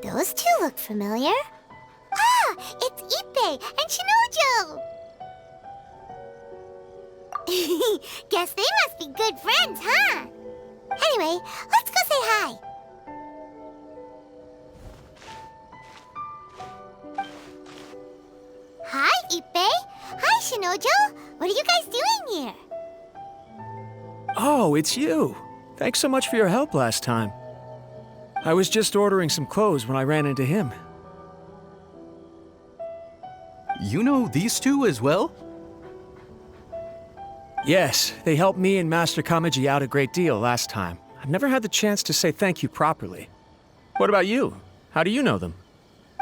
Those two look familiar. Ah, it's Ippei and Shinojo! Guess they must be good friends, huh? Anyway, let's go say hi. Hi, Ippei. Hi, Shinojo. What are you guys doing here? Oh, it's you. Thanks so much for your help last time. I was just ordering some clothes when I ran into him. You know these two as well? Yes, they helped me and Master Kamaji out a great deal last time. I've never had the chance to say thank you properly. What about you? How do you know them?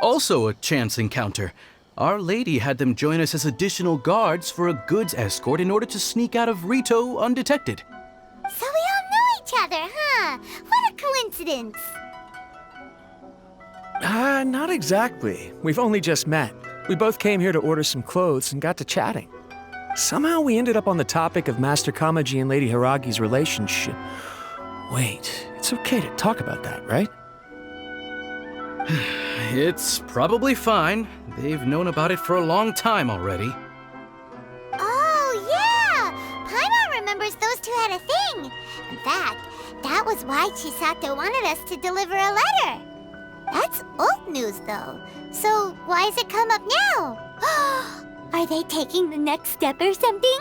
Also a chance encounter. Our lady had them join us as additional guards for a goods escort in order to sneak out of Rito undetected. So we all know each other, huh? What a coincidence. Not exactly. We've only just met. We both came here to order some clothes and got to chatting. Somehow we ended up on the topic of Master Kamaji and Lady Hiragi's relationship. Wait, it's okay to talk about that, right? It's probably fine. They've known about it for a long time already. Oh, yeah! Paimon remembers those two had a thing. In fact, that was why Chisato wanted us to deliver a letter. That's old news, though. So why has it come up now? Are they taking the next step or something?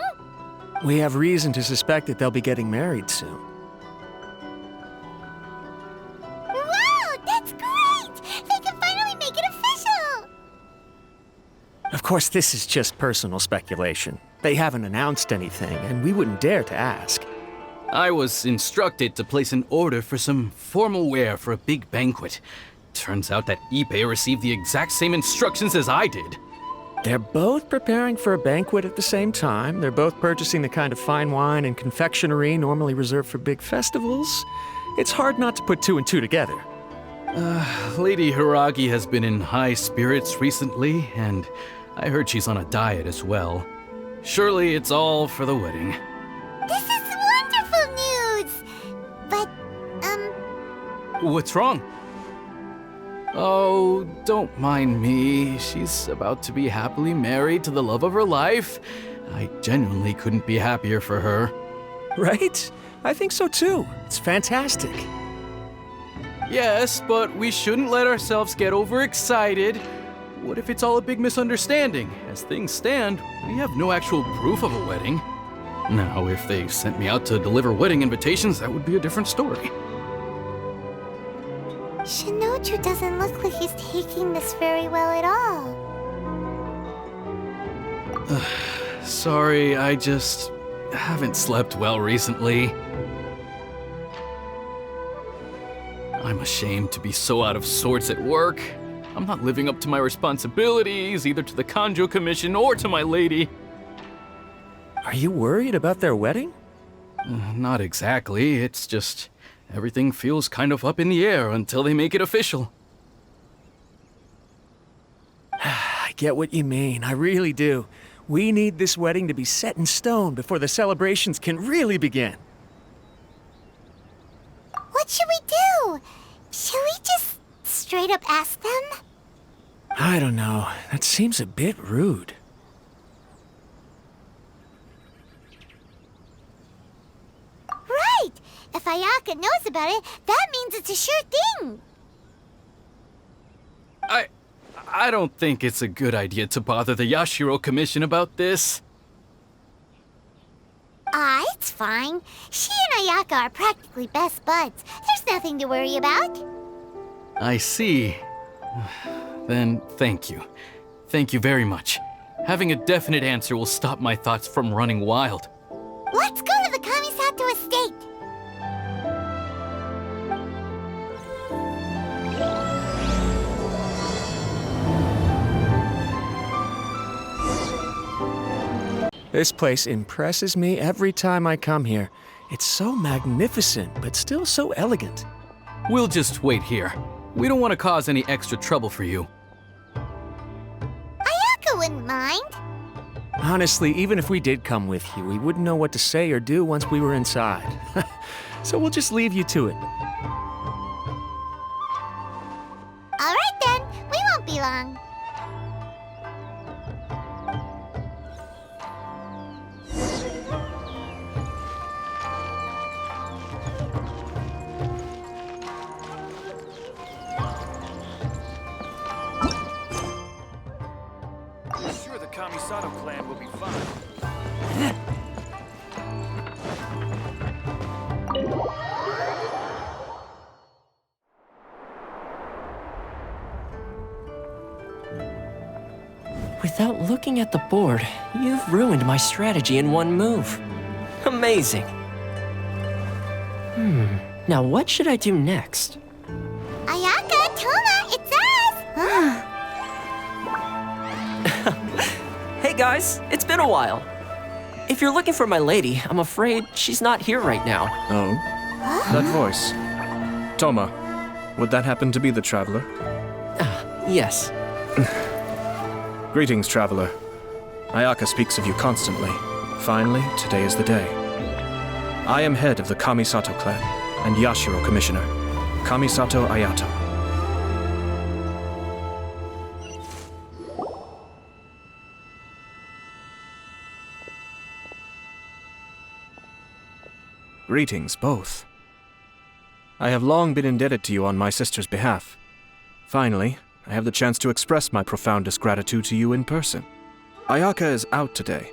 We have reason to suspect that they'll be getting married soon. Wow, that's great! They can finally make it official! Of course, this is just personal speculation. They haven't announced anything, and we wouldn't dare to ask. I was instructed to place an order for some formal wear for a big banquet. Turns out that Ippei received the exact same instructions as I did. They're both preparing for a banquet at the same time. They're both purchasing the kind of fine wine and confectionery normally reserved for big festivals. It's hard not to put two and two together. Lady Hiragi has been in high spirits recently, and I heard she's on a diet as well. Surely it's all for the wedding. This is wonderful news! But, What's wrong? Oh, don't mind me. She's about to be happily married to the love of her life. I genuinely couldn't be happier for her. Right? I think so too. It's fantastic. Yes, but we shouldn't let ourselves get overexcited. What if it's all a big misunderstanding? As things stand, we have no actual proof of a wedding. Now, if they sent me out to deliver wedding invitations, that would be a different story. Shinoju doesn't look like he's taking this very well at all. Sorry, I just haven't slept well recently. I'm ashamed to be so out of sorts at work. I'm not living up to my responsibilities, either to the Kanjo Commission or to my lady. Are you worried about their wedding? Not exactly, it's just everything feels kind of up in the air until they make it official. I get what you mean, I really do. We need this wedding to be set in stone before the celebrations can really begin. What should we do? Should we just straight up ask them? I don't know. That seems a bit rude. Right! If Ayaka knows about it, that means it's a sure thing! I don't think it's a good idea to bother the Yashiro Commission about this. It's fine. She and Ayaka are practically best buds. There's nothing to worry about. I see. Then thank you. Thank you very much. Having a definite answer will stop my thoughts from running wild. Let's go to the Kamisato estate! This place impresses me every time I come here. It's so magnificent, but still so elegant. We'll just wait here. We don't want to cause any extra trouble for you. Ayaka wouldn't mind. Honestly, even if we did come with you, we wouldn't know what to say or do once we were inside. So we'll just leave you to it. Without looking at the board, you've ruined my strategy in one move. Amazing. Now what should I do next? Ayaka, Toma, it's us! Hey guys, it's been a while. If you're looking for my lady, I'm afraid she's not here right now. Oh? That voice. Toma, would that happen to be the traveler? Yes. Greetings, traveler. Ayaka speaks of you constantly. Finally, today is the day. I am head of the Kamisato clan and Yashiro commissioner, Kamisato Ayato. Greetings, both. I have long been indebted to you on my sister's behalf. Finally, I have the chance to express my profoundest gratitude to you in person. Ayaka is out today.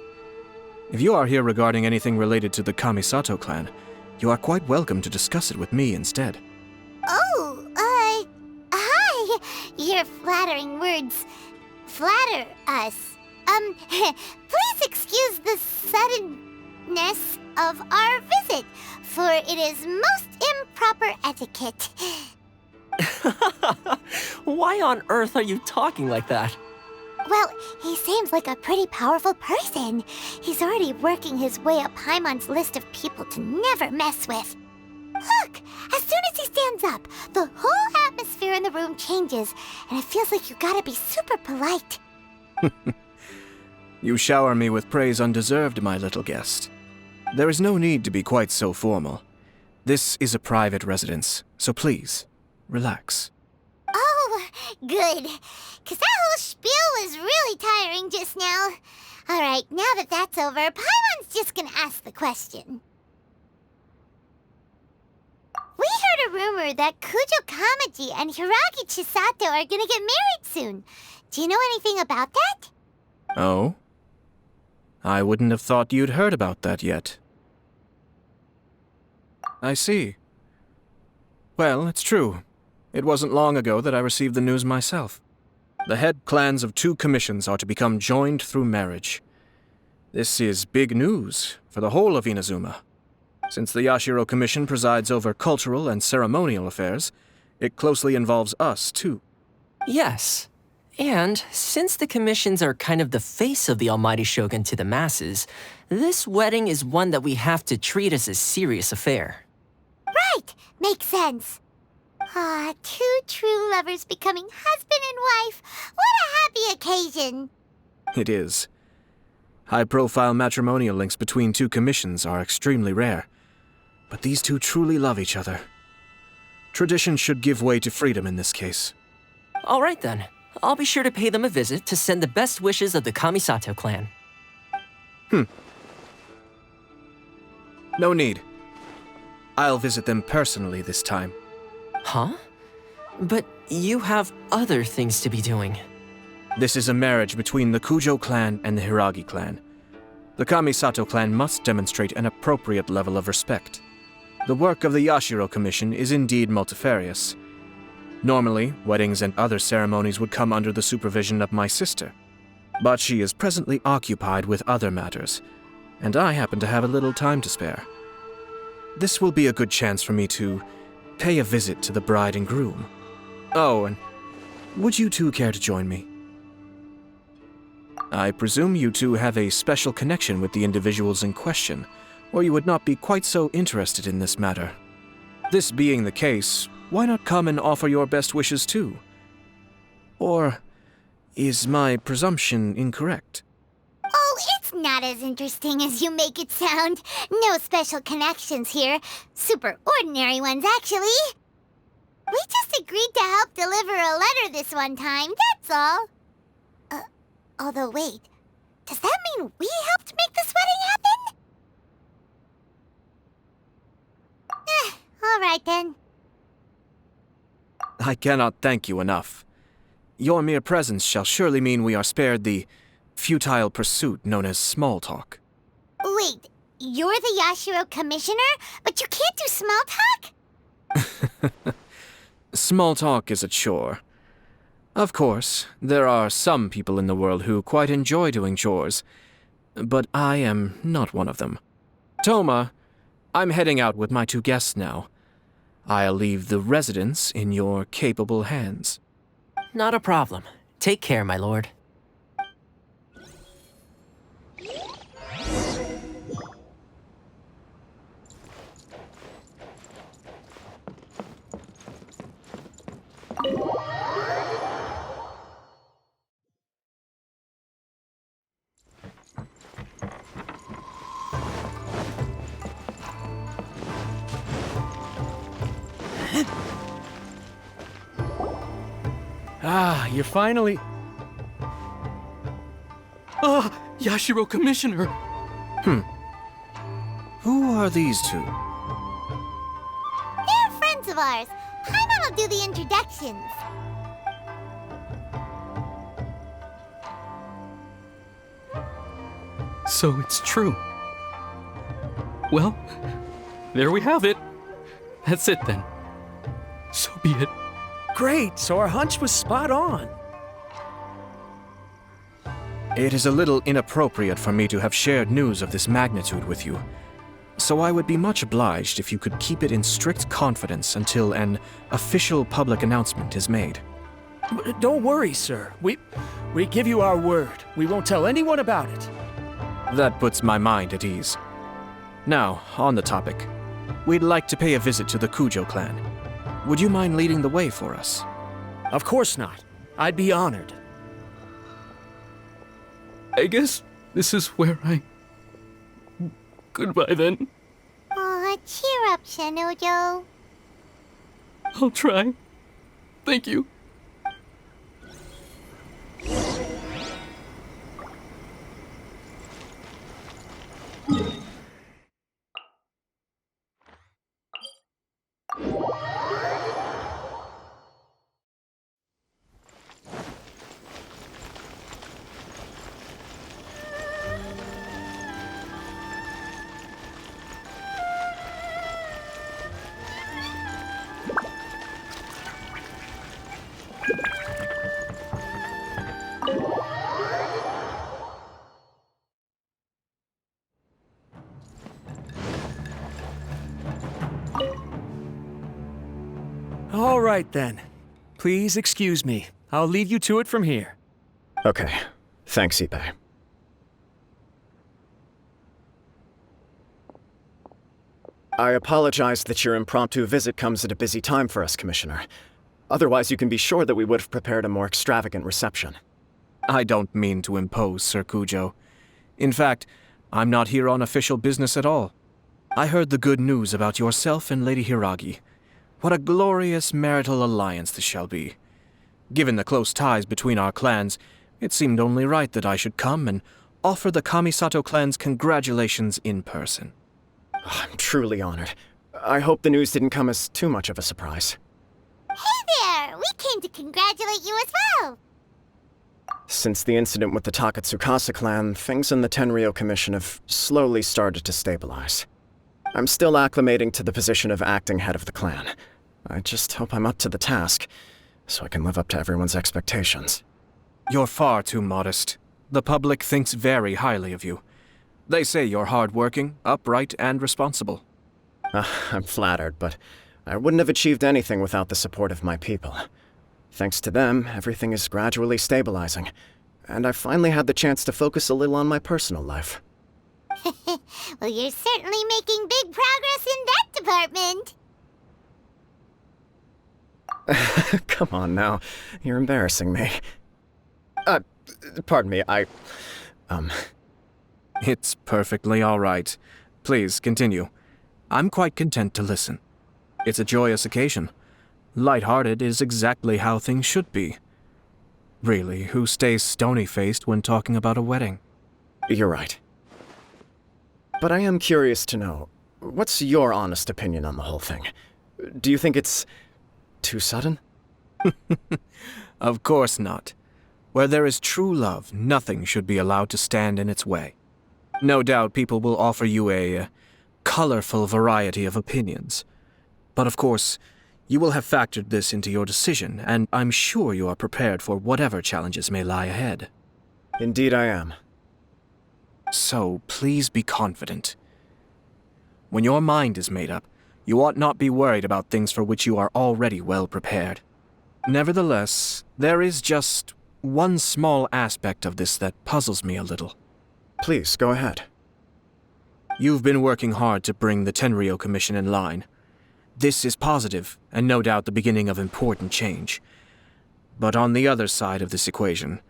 If you are here regarding anything related to the Kamisato clan, you are quite welcome to discuss it with me instead. Oh, hi! Your flattering words flatter us. Please excuse the suddenness of our visit, for it is most improper etiquette. Why on earth are you talking like that? Well, he seems like a pretty powerful person. He's already working his way up Paimon's list of people to never mess with. Look! As soon as he stands up, the whole atmosphere in the room changes, and it feels like you gotta be super polite. You shower me with praise undeserved, my little guest. There is no need to be quite so formal. This is a private residence, so please, relax. Oh, good. 'Cause that whole spiel was really tiring just now. Alright, now that that's over, Paimon's just gonna ask the question. We heard a rumor that Kujo Kamaji and Hiragi Chisato are gonna get married soon. Do you know anything about that? Oh? I wouldn't have thought you'd heard about that yet. I see. Well, it's true. It wasn't long ago that I received the news myself. The head clans of 2 commissions are to become joined through marriage. This is big news for the whole of Inazuma. Since the Yashiro Commission presides over cultural and ceremonial affairs, it closely involves us, too. Yes. And since the commissions are kind of the face of the Almighty Shogun to the masses, this wedding is one that we have to treat as a serious affair. Right, makes sense. Ah, 2 true lovers becoming husband and wife. What a happy occasion. It is. High-profile matrimonial links between 2 commissions are extremely rare. But these 2 truly love each other. Tradition should give way to freedom in this case. All right then. I'll be sure to pay them a visit to send the best wishes of the Kamisato clan. No need. I'll visit them personally this time. Huh? But you have other things to be doing. This is a marriage between the Kujo clan and the Hiragi clan. The Kamisato clan must demonstrate an appropriate level of respect. The work of the Yashiro Commission is indeed multifarious. Normally, weddings and other ceremonies would come under the supervision of my sister. But she is presently occupied with other matters, and I happen to have a little time to spare. This will be a good chance for me to pay a visit to the bride and groom. Oh, and would you 2 care to join me? I presume you 2 have a special connection with the individuals in question, or you would not be quite so interested in this matter. This being the case, why not come and offer your best wishes too? Or is my presumption incorrect? Oh, it's not as interesting as you make it sound. No special connections here. Super ordinary ones, actually. We just agreed to help deliver a letter this one time, that's all. Although wait, does that mean we helped make this wedding happen? All right then. I cannot thank you enough. Your mere presence shall surely mean we are spared the futile pursuit known as small talk. Wait, you're the Yashiro commissioner, but you can't do small talk? Small talk is a chore. Of course, there are some people in the world who quite enjoy doing chores, but I am not one of them. Toma, I'm heading out with my 2 guests now. I'll leave the residence in your capable hands. Not a problem. Take care, my lord. Ah, you're finally... Ah, Yashiro Commissioner! Who are these 2? They're friends of ours. Paimon will do the introductions. So it's true. Well, there we have it. That's it then. So be it. Great, so our hunch was spot on. It is a little inappropriate for me to have shared news of this magnitude with you, so I would be much obliged if you could keep it in strict confidence until an official public announcement is made. Don't worry, sir. We give you our word. We won't tell anyone about it. That puts my mind at ease. Now, on the topic. We'd like to pay a visit to the Kujo clan. Would you mind leading the way for us? Of course not. I'd be honored. I guess this is where I... Goodbye then. Aw, cheer up, Shanojo. I'll try. Thank you. All right, then. Please excuse me. I'll leave you to it from here. Okay. Thanks, Ippei. I apologize that your impromptu visit comes at a busy time for us, Commissioner. Otherwise, you can be sure that we would have prepared a more extravagant reception. I don't mean to impose, Sir Kujo. In fact, I'm not here on official business at all. I heard the good news about yourself and Lady Hiragi. What a glorious marital alliance this shall be. Given the close ties between our clans, it seemed only right that I should come and offer the Kamisato clan's congratulations in person. I'm truly honored. I hope the news didn't come as too much of a surprise. Hey there! We came to congratulate you as well! Since the incident with the Takatsukasa clan, things in the Tenryo Commission have slowly started to stabilize. I'm still acclimating to the position of acting head of the clan. I just hope I'm up to the task, so I can live up to everyone's expectations. You're far too modest. The public thinks very highly of you. They say you're hardworking, upright, and responsible. I'm flattered, but I wouldn't have achieved anything without the support of my people. Thanks to them, everything is gradually stabilizing, and I've finally had the chance to focus a little on my personal life. Well, you're certainly making big progress in that department. Come on now, you're embarrassing me. Pardon me, It's perfectly all right. Please, continue. I'm quite content to listen. It's a joyous occasion. Light-hearted is exactly how things should be. Really, who stays stony-faced when talking about a wedding? You're right. But I am curious to know, what's your honest opinion on the whole thing? Do you think it's too sudden? Of course not. Where there is true love, nothing should be allowed to stand in its way. No doubt people will offer you a colorful variety of opinions. But of course, you will have factored this into your decision, and I'm sure you are prepared for whatever challenges may lie ahead. Indeed I am. So, please be confident. When your mind is made up, you ought not be worried about things for which you are already well prepared. Nevertheless, there is just one small aspect of this that puzzles me a little. Please, go ahead. You've been working hard to bring the Tenryou Commission in line. This is positive, and no doubt the beginning of important change. But on the other side of this equation,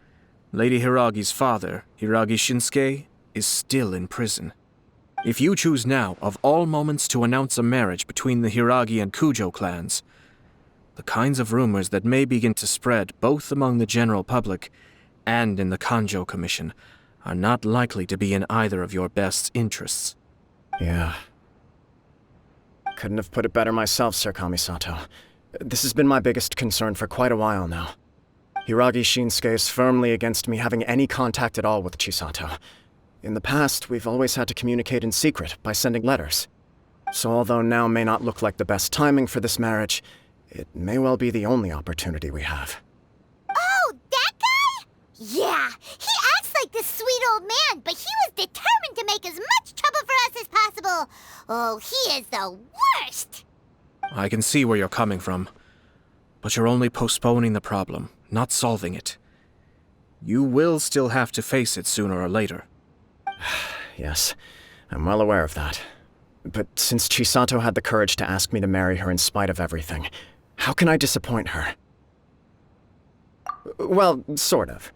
Lady Hiragi's father, Hiragi Shinsuke, is still in prison. If you choose now, of all moments, to announce a marriage between the Hiragi and Kujo clans, the kinds of rumors that may begin to spread both among the general public and in the Kanjo Commission are not likely to be in either of your best interests. Yeah. Couldn't have put it better myself, Sir Kamisato. This has been my biggest concern for quite a while now. Hiragi Shinsuke is firmly against me having any contact at all with Chisato. In the past, we've always had to communicate in secret by sending letters. So although now may not look like the best timing for this marriage, it may well be the only opportunity we have. Oh, that guy? Yeah, he acts like this sweet old man, but he was determined to make as much trouble for us as possible. Oh, he is the worst! I can see where you're coming from, but you're only postponing the problem, not solving it. You will still have to face it sooner or later. Yes, I'm well aware of that. But since Chisato had the courage to ask me to marry her in spite of everything, how can I disappoint her? Well, sort of.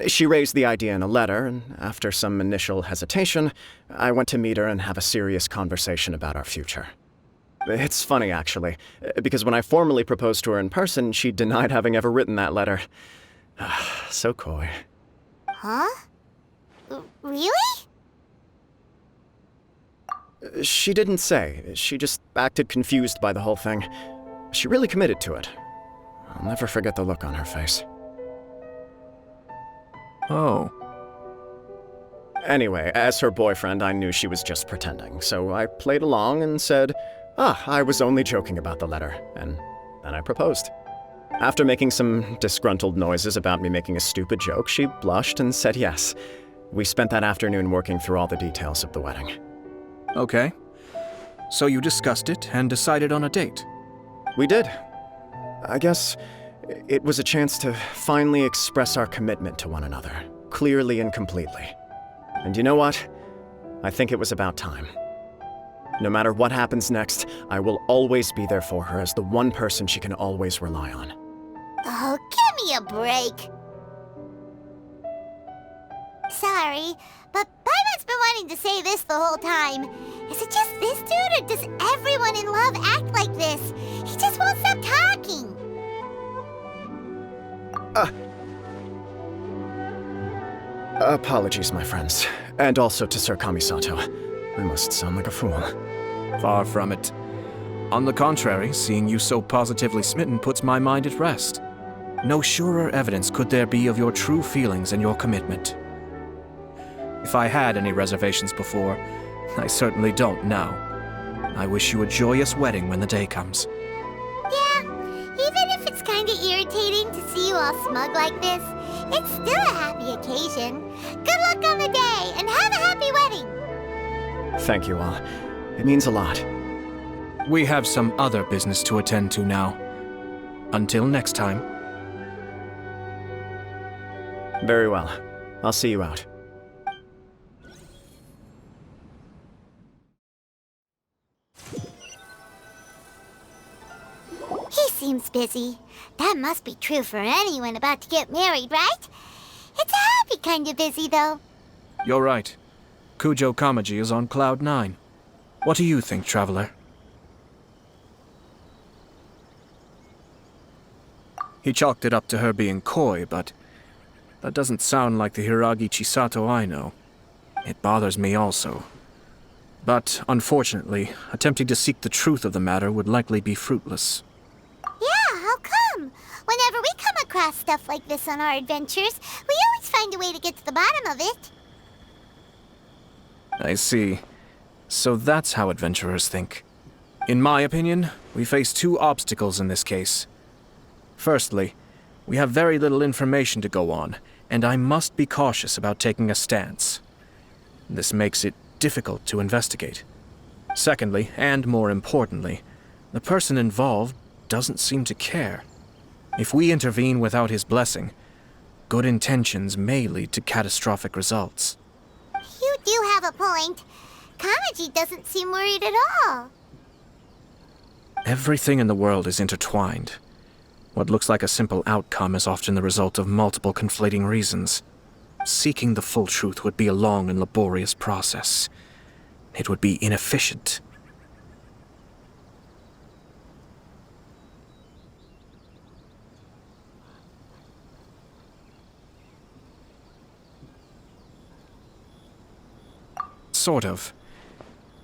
She raised the idea in a letter, and after some initial hesitation, I went to meet her and have a serious conversation about our future. It's funny, actually, because when I formally proposed to her in person, she denied having ever written that letter. So coy. Huh? Really? She didn't say. She just acted confused by the whole thing. She really committed to it. I'll never forget the look on her face. Oh. Anyway, as her boyfriend, I knew she was just pretending, so I played along and said, I was only joking about the letter, and then I proposed. After making some disgruntled noises about me making a stupid joke, she blushed and said yes. We spent that afternoon working through all the details of the wedding. Okay. So you discussed it and decided on a date? We did. I guess it was a chance to finally express our commitment to one another, clearly and completely. And you know what? I think it was about time. No matter what happens next, I will always be there for her as the one person she can always rely on. Oh, give me a break. Sorry, but Paimon's been wanting to say this the whole time. Is it just this dude, or does everyone in love act like this? He just won't stop talking. Apologies, my friends. And also to Sir Kamisato. I must sound like a fool. Far from it. On the contrary, seeing you so positively smitten puts my mind at rest. No surer evidence could there be of your true feelings and your commitment. If I had any reservations before, I certainly don't now. I wish you a joyous wedding when the day comes. Yeah, even if it's kinda irritating to see you all smug like this, it's still a happy occasion. Good luck on the day, and have a happy wedding! Thank you all. It means a lot. We have some other business to attend to now. Until next time. Very well. I'll see you out. He seems busy. That must be true for anyone about to get married, right? It's a happy kind of busy, though. You're right. Kujo Kamaji is on Cloud 9. What do you think, Traveler? He chalked it up to her being coy, but that doesn't sound like the Hiragi Chisato I know. It bothers me also. But, unfortunately, attempting to seek the truth of the matter would likely be fruitless. Yeah, how come? Whenever we come across stuff like this on our adventures, we always find a way to get to the bottom of it. I see. So that's how adventurers think. In my opinion, we face two obstacles in this case. Firstly, we have very little information to go on, and I must be cautious about taking a stance. This makes it difficult to investigate. Secondly, and more importantly, the person involved doesn't seem to care. If we intervene without his blessing, good intentions may lead to catastrophic results. You do have a point. Kamaji doesn't seem worried at all. Everything in the world is intertwined. What looks like a simple outcome is often the result of multiple conflating reasons. Seeking the full truth would be a long and laborious process. It would be inefficient. Sort of.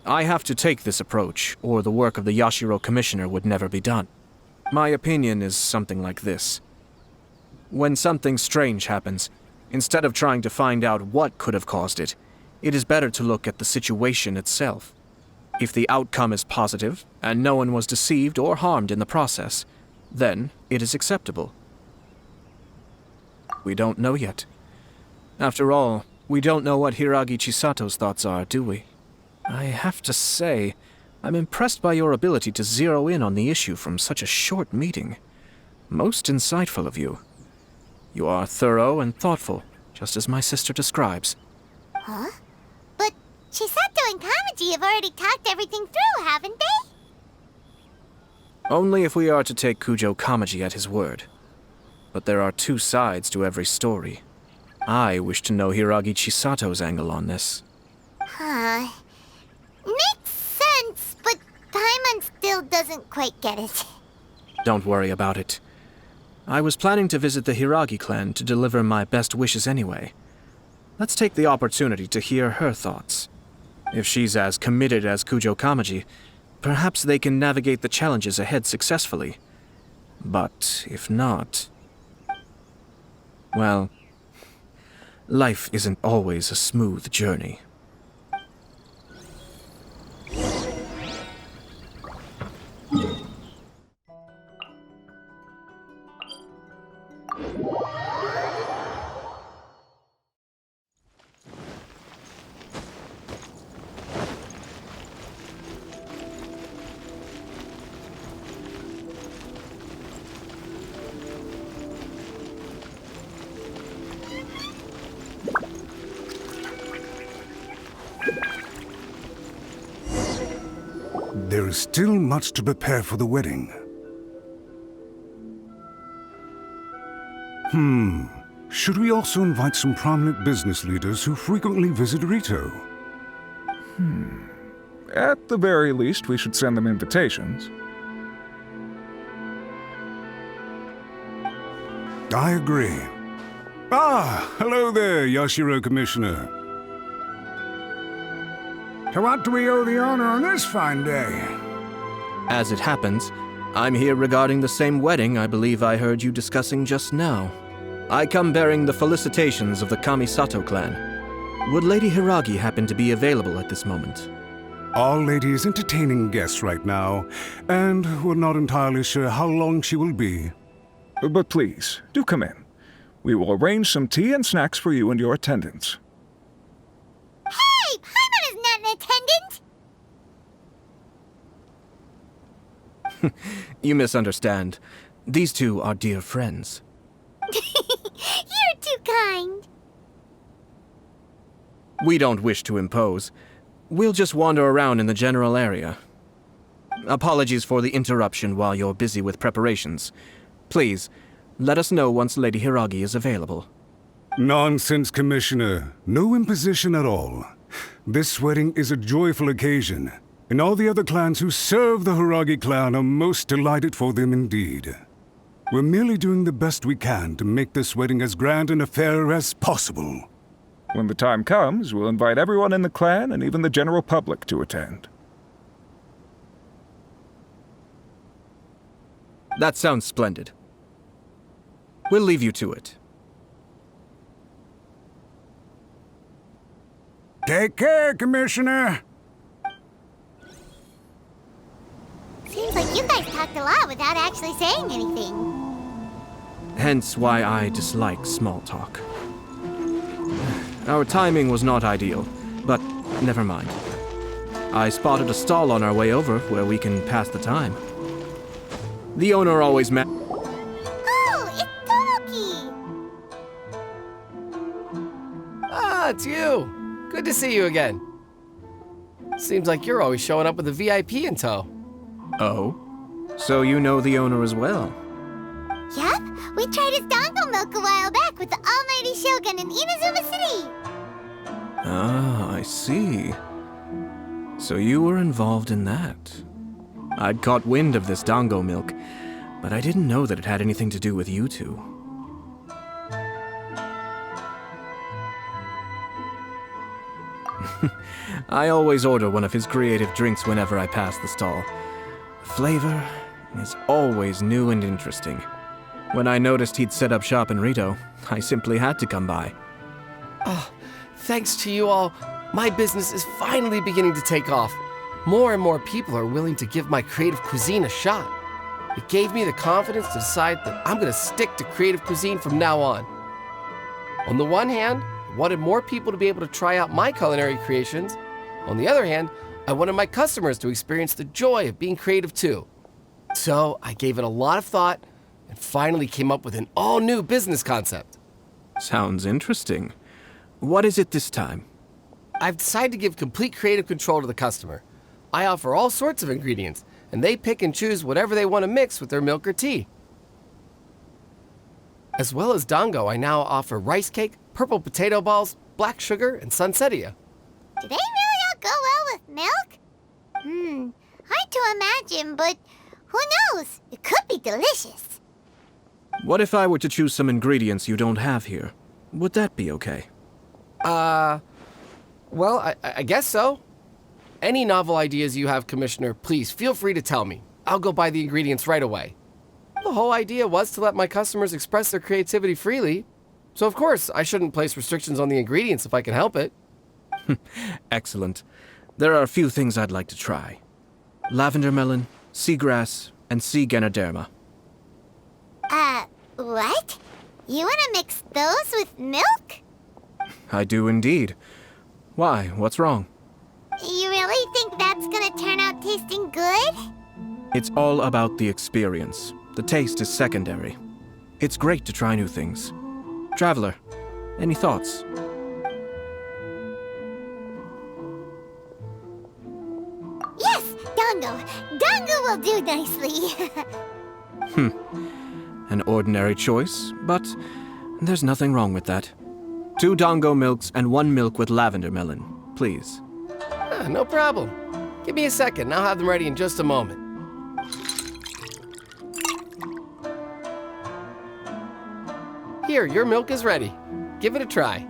I have to take this approach, or the work of the Yashiro Commissioner would never be done. My opinion is something like this. When something strange happens, instead of trying to find out what could have caused it, it is better to look at the situation itself. If the outcome is positive, and no one was deceived or harmed in the process, then it is acceptable. We don't know yet. After all, we don't know what Hiragi Chisato's thoughts are, do we? I have to say, I'm impressed by your ability to zero in on the issue from such a short meeting. Most insightful of you. You are thorough and thoughtful, just as my sister describes. Huh? But Chisato and Kamaji have already talked everything through, haven't they? Only if we are to take Kujo Kamaji at his word. But there are two sides to every story. I wish to know Hiragi Chisato's angle on this. Huh. Makes sense, but Paimon still doesn't quite get it. Don't worry about it. I was planning to visit the Hiragi clan to deliver my best wishes anyway. Let's take the opportunity to hear her thoughts. If she's as committed as Kujo Kamaji, perhaps they can navigate the challenges ahead successfully. But if not... well, life isn't always a smooth journey. There is still much to prepare for the wedding. Should we also invite some prominent business leaders who frequently visit Rito? At the very least, we should send them invitations. I agree. Ah, hello there, Yashiro Commissioner. To what do we owe the honor on this fine day? As it happens, I'm here regarding the same wedding I believe I heard you discussing just now. I come bearing the felicitations of the Kamisato clan. Would Lady Hiragi happen to be available at this moment? Our lady is entertaining guests right now, and we're not entirely sure how long she will be. But please, do come in. We will arrange some tea and snacks for you and your attendants. Hey! Paimon is not an attendant! You misunderstand. These two are dear friends. You're too kind. We don't wish to impose. We'll just wander around in the general area. Apologies for the interruption while you're busy with preparations. Please, let us know once Lady Hiragi is available. Nonsense, Commissioner. No imposition at all. This wedding is a joyful occasion, and all the other clans who serve the Hiragi clan are most delighted for them indeed. We're merely doing the best we can to make this wedding as grand an affair as possible. When the time comes, we'll invite everyone in the clan and even the general public to attend. That sounds splendid. We'll leave you to it. Take care, Commissioner. Seems like you guys talked a lot without actually saying anything. Hence why I dislike small talk. Our timing was not ideal, but never mind. I spotted a stall on our way over where we can pass the time. The owner always met. Oh, it's Tomoki! Ah, it's you. Good to see you again. Seems like you're always showing up with a VIP in tow. Oh? So you know the owner as well? Yup, we tried his dango milk a while back with the Almighty Shogun in Inazuma City. Ah, I see. So you were involved in that. I'd caught wind of this dango milk, but I didn't know that it had anything to do with you two. I always order one of his creative drinks whenever I pass the stall. The flavor is always new and interesting. When I noticed he'd set up shop in Rito, I simply had to come by. Thanks to you all, my business is finally beginning to take off. More and more people are willing to give my creative cuisine a shot. It gave me the confidence to decide that I'm going to stick to creative cuisine from now on. On the one hand, I wanted more people to be able to try out my culinary creations. On the other hand, I wanted my customers to experience the joy of being creative too. So I gave it a lot of thought and finally came up with an all-new business concept. Sounds interesting. What is it this time? I've decided to give complete creative control to the customer. I offer all sorts of ingredients, and they pick and choose whatever they want to mix with their milk or tea. As well as dango, I now offer rice cake, purple potato balls, black sugar, and sunsettia. Do they really all go well with milk? Hard to imagine, but who knows? It could be delicious. What if I were to choose some ingredients you don't have here? Would that be okay? Well, I guess so. Any novel ideas you have, Commissioner, please feel free to tell me. I'll go buy the ingredients right away. The whole idea was to let my customers express their creativity freely. So of course, I shouldn't place restrictions on the ingredients if I can help it. Excellent. There are a few things I'd like to try. Lavender melon, seagrass, and sea Ganoderma. What? You want to mix those with milk? I do indeed. Why? What's wrong? You really think that's gonna turn out tasting good? It's all about the experience. The taste is secondary. It's great to try new things. Traveler, any thoughts? Yes, dango. Dango will do nicely. An ordinary choice, but there's nothing wrong with that. 2 dango milks and 1 milk with lavender melon, please. No problem. Give me a second, and I'll have them ready in just a moment. Here, your milk is ready. Give it a try.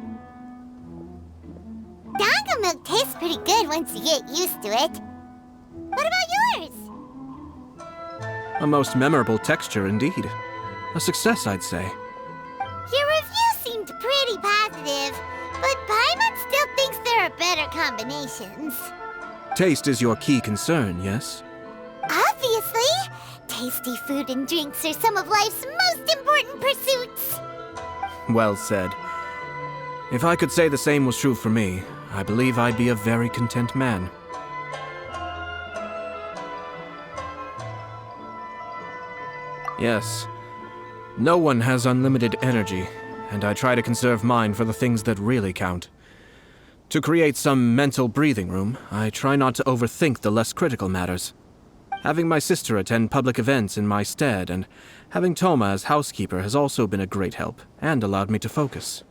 Dango milk tastes pretty good once you get used to it. What about yours? A most memorable texture indeed. A success, I'd say. Your review seemed pretty positive, but Paimon still thinks there are better combinations. Taste is your key concern, yes? Obviously! Tasty food and drinks are some of life's most important pursuits. Well said. If I could say the same was true for me, I believe I'd be a very content man. Yes. No one has unlimited energy, and I try to conserve mine for the things that really count. To create some mental breathing room, I try not to overthink the less critical matters. Having my sister attend public events in my stead and having Toma as housekeeper has also been a great help and allowed me to focus.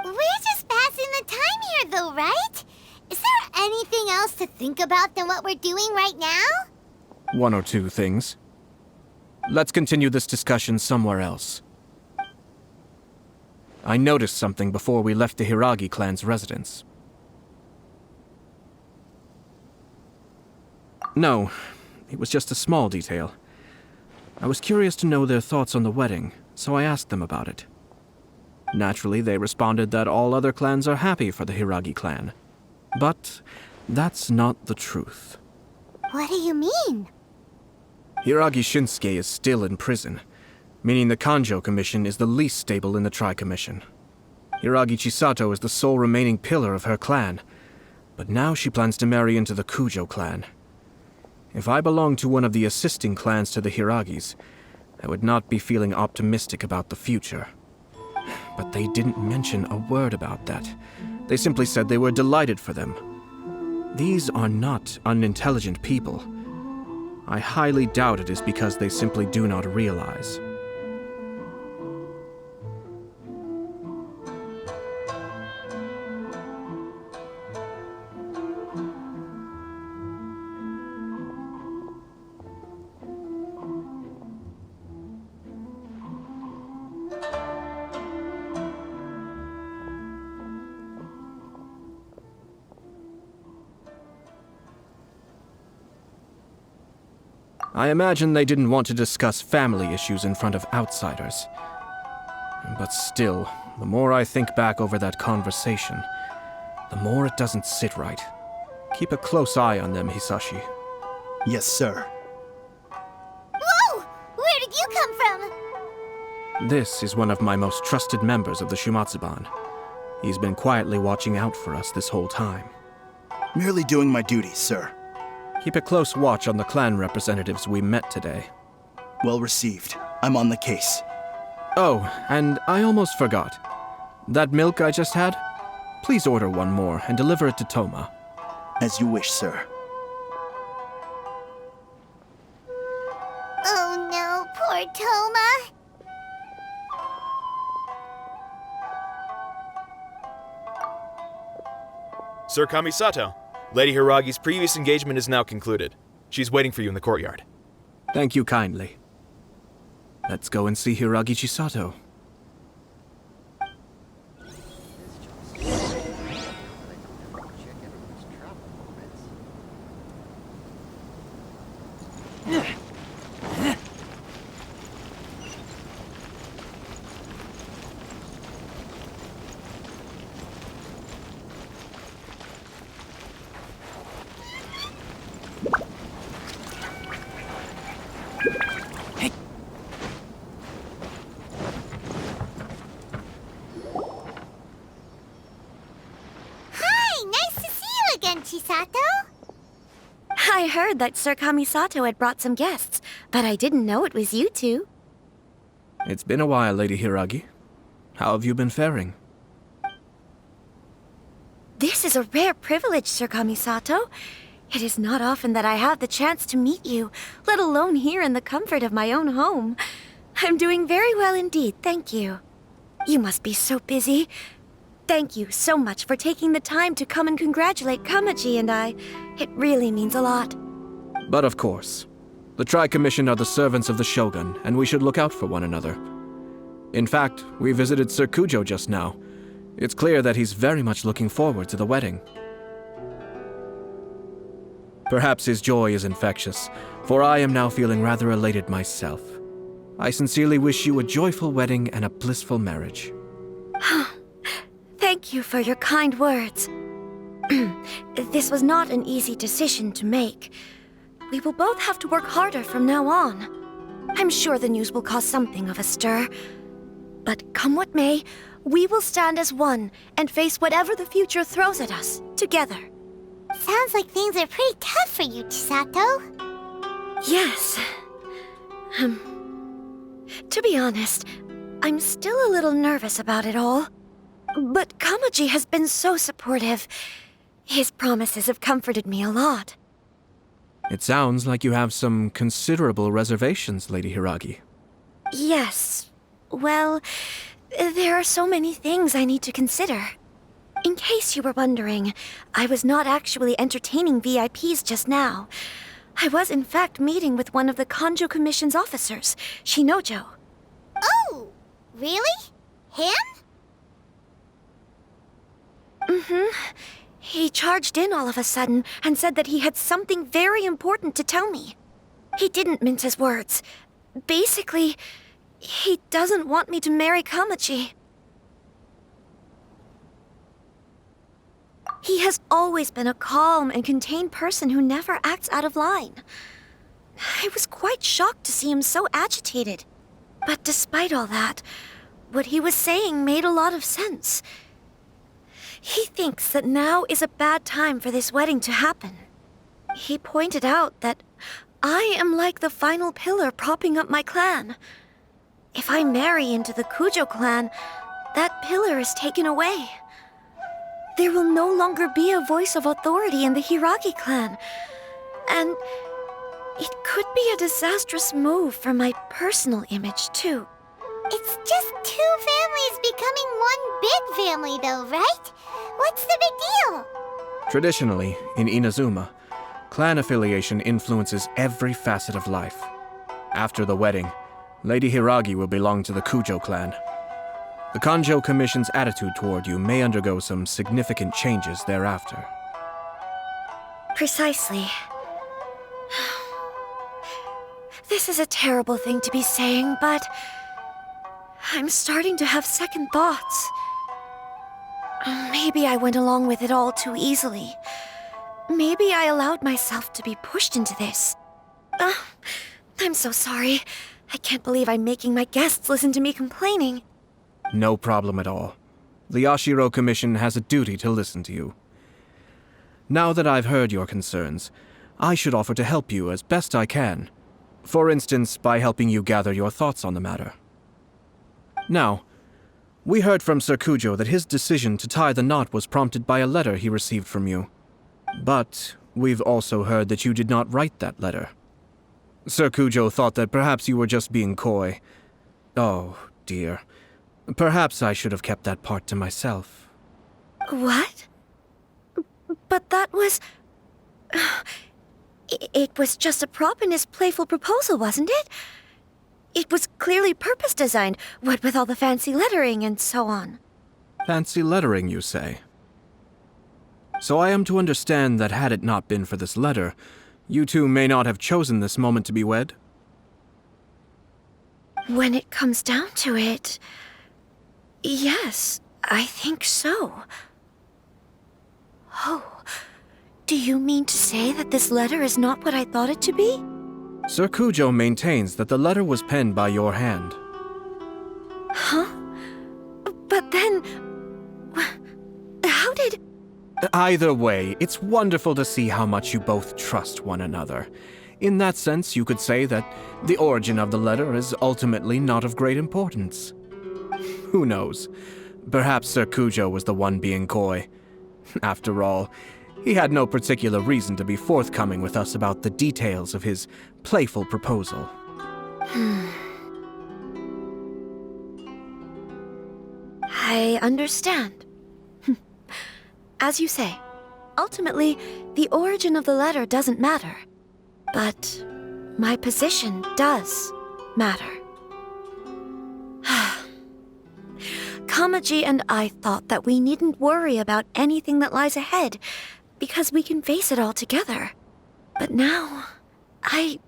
We're just passing the time here, though, right? Is there anything else to think about than what we're doing right now? 1 or 2 things. Let's continue this discussion somewhere else. I noticed something before we left the Hiragi clan's residence. No, it was just a small detail. I was curious to know their thoughts on the wedding, so I asked them about it. Naturally, they responded that all other clans are happy for the Hiragi clan. But that's not the truth. What do you mean? Hiragi Shinsuke is still in prison, meaning the Kanjo Commission is the least stable in the Tri-Commission. Hiragi Chisato is the sole remaining pillar of her clan, but now she plans to marry into the Kujo clan. If I belonged to one of the assisting clans to the Hiragis, I would not be feeling optimistic about the future. But they didn't mention a word about that. They simply said they were delighted for them. These are not unintelligent people. I highly doubt it is because they simply do not realize. I imagine they didn't want to discuss family issues in front of outsiders. But still, the more I think back over that conversation, the more it doesn't sit right. Keep a close eye on them, Hisashi. Yes, sir. Whoa! Where did you come from? This is one of my most trusted members of the Shumatsuban. He's been quietly watching out for us this whole time. Merely doing my duty, sir. Keep a close watch on the clan representatives we met today. Well received. I'm on the case. Oh, and I almost forgot. That milk I just had? Please order one more and deliver it to Toma. As you wish, sir. Oh no, poor Toma. Sir Kamisato, Lady Hiragi's previous engagement is now concluded. She's waiting for you in the courtyard. Thank you kindly. Let's go and see Hiragi Chisato. Chisato? I heard that Sir Kamisato had brought some guests, but I didn't know it was you two. It's been a while, Lady Hiragi. How have you been faring? This is a rare privilege, Sir Kamisato. It is not often that I have the chance to meet you, let alone here in the comfort of my own home. I'm doing very well indeed, thank you. You must be so busy. Thank you so much for taking the time to come and congratulate Kamaji and I. It really means a lot. But of course. The Tri-Commission are the servants of the Shogun, and we should look out for one another. In fact, we visited Sir Kujo just now. It's clear that he's very much looking forward to the wedding. Perhaps his joy is infectious, for I am now feeling rather elated myself. I sincerely wish you a joyful wedding and a blissful marriage. Thank you for your kind words. This was not an easy decision to make. We will both have to work harder from now on. I'm sure the news will cause something of a stir. But come what may, we will stand as one and face whatever the future throws at us, together. Sounds like things are pretty tough for you, Chisato. Yes. To be honest, I'm still a little nervous about it all. But Kamaji has been so supportive. His promises have comforted me a lot. It sounds like you have some considerable reservations, Lady Hiragi. Yes. Well, there are so many things I need to consider. In case you were wondering, I was not actually entertaining VIPs just now. I was in fact meeting with one of the Kanjo Commission's officers, Shinojo. Oh, really? Him? He charged in all of a sudden and said that he had something very important to tell me. He didn't mince his words. Basically, he doesn't want me to marry Kamaji. He has always been a calm and contained person who never acts out of line. I was quite shocked to see him so agitated. But despite all that, what he was saying made a lot of sense. He thinks that now is a bad time for this wedding to happen. He pointed out that I am like the final pillar propping up my clan. If I marry into the Kujo clan, that pillar is taken away. There will no longer be a voice of authority in the Hiragi clan. And it could be a disastrous move for my personal image, too. It's just two families becoming one big family, though, right? What's the big deal? Traditionally, in Inazuma, clan affiliation influences every facet of life. After the wedding, Lady Hiragi will belong to the Kujo clan. The Kanjo Commission's attitude toward you may undergo some significant changes thereafter. Precisely. This is a terrible thing to be saying, but I'm starting to have second thoughts. Maybe I went along with it all too easily. Maybe I allowed myself to be pushed into this. I'm so sorry. I can't believe I'm making my guests listen to me complaining. No problem at all. The Yashiro Commission has a duty to listen to you. Now that I've heard your concerns, I should offer to help you as best I can. For instance, by helping you gather your thoughts on the matter. Now, we heard from Sir Kujo that his decision to tie the knot was prompted by a letter he received from you. But we've also heard that you did not write that letter. Sir Kujo thought that perhaps you were just being coy. Oh, dear. Perhaps I should have kept that part to myself. What? But that was... It was just a prop in his playful proposal, wasn't it? It was clearly purpose-designed, what with all the fancy lettering and so on. Fancy lettering, you say? So I am to understand that had it not been for this letter, you two may not have chosen this moment to be wed? When it comes down to it... yes, I think so. Oh, do you mean to say that this letter is not what I thought it to be? Sir Kujo maintains that the letter was penned by your hand. Huh? But then... how did... Either way, it's wonderful to see how much you both trust one another. In that sense, you could say that the origin of the letter is ultimately not of great importance. Who knows? Perhaps Sir Kujo was the one being coy. After all, he had no particular reason to be forthcoming with us about the details of his playful proposal. I understand. As you say, ultimately, the origin of the letter doesn't matter. But my position does matter. Kamaji and I thought that we needn't worry about anything that lies ahead, because we can face it all together. But now, I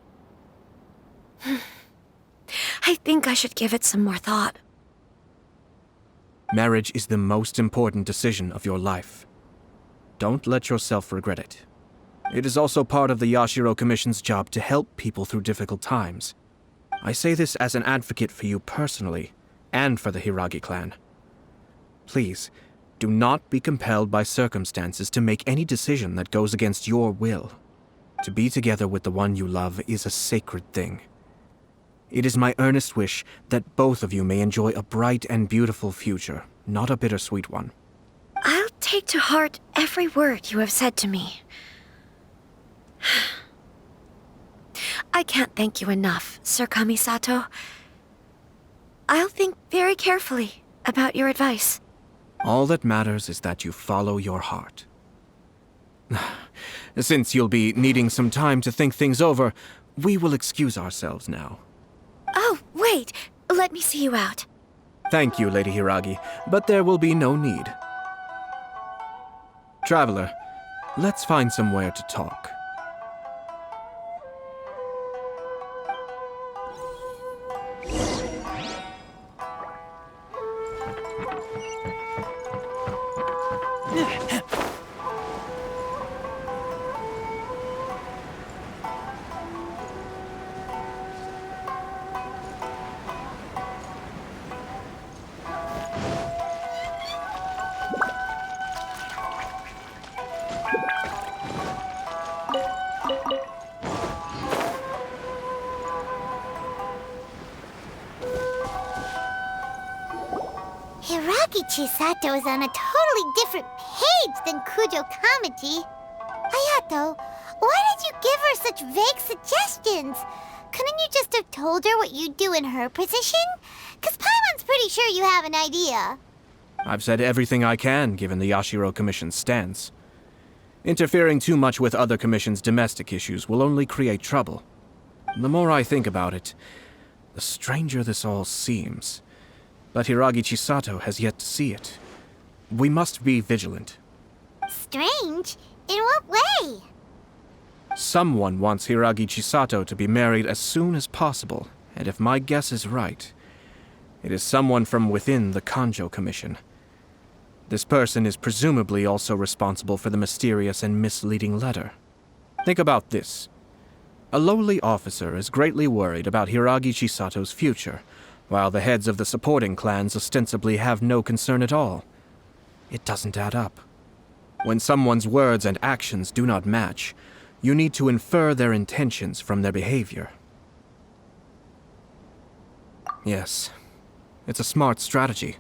think I should give it some more thought. Marriage is the most important decision of your life. Don't let yourself regret it. It is also part of the Yashiro Commission's job to help people through difficult times. I say this as an advocate for you personally, and for the Hiragi clan. Please, do not be compelled by circumstances to make any decision that goes against your will. To be together with the one you love is a sacred thing. It is my earnest wish that both of you may enjoy a bright and beautiful future, not a bittersweet one. I'll take to heart every word you have said to me. I can't thank you enough, Sir Kamisato. I'll think very carefully about your advice. All that matters is that you follow your heart. Since you'll be needing some time to think things over, we will excuse ourselves now. Oh, wait! Let me see you out. Thank you, Lady Hiragi, but there will be no need. Traveler, let's find somewhere to talk. Chisato is on a totally different page than Kujo Kamaji. Hayato, why did you give her such vague suggestions? Couldn't you just have told her what you'd do in her position? 'Cause Paimon's pretty sure you have an idea. I've said everything I can, given the Yashiro Commission's stance. Interfering too much with other commissions' domestic issues will only create trouble. The more I think about it, the stranger this all seems. But Hiragi Chisato has yet to see it. We must be vigilant. Strange? In what way? Someone wants Hiragi Chisato to be married as soon as possible, and if my guess is right, it is someone from within the Kanjo Commission. This person is presumably also responsible for the mysterious and misleading letter. Think about this. A lowly officer is greatly worried about Hiragi Chisato's future, while the heads of the supporting clans ostensibly have no concern at all. It doesn't add up. When someone's words and actions do not match, you need to infer their intentions from their behavior. Yes, it's a smart strategy,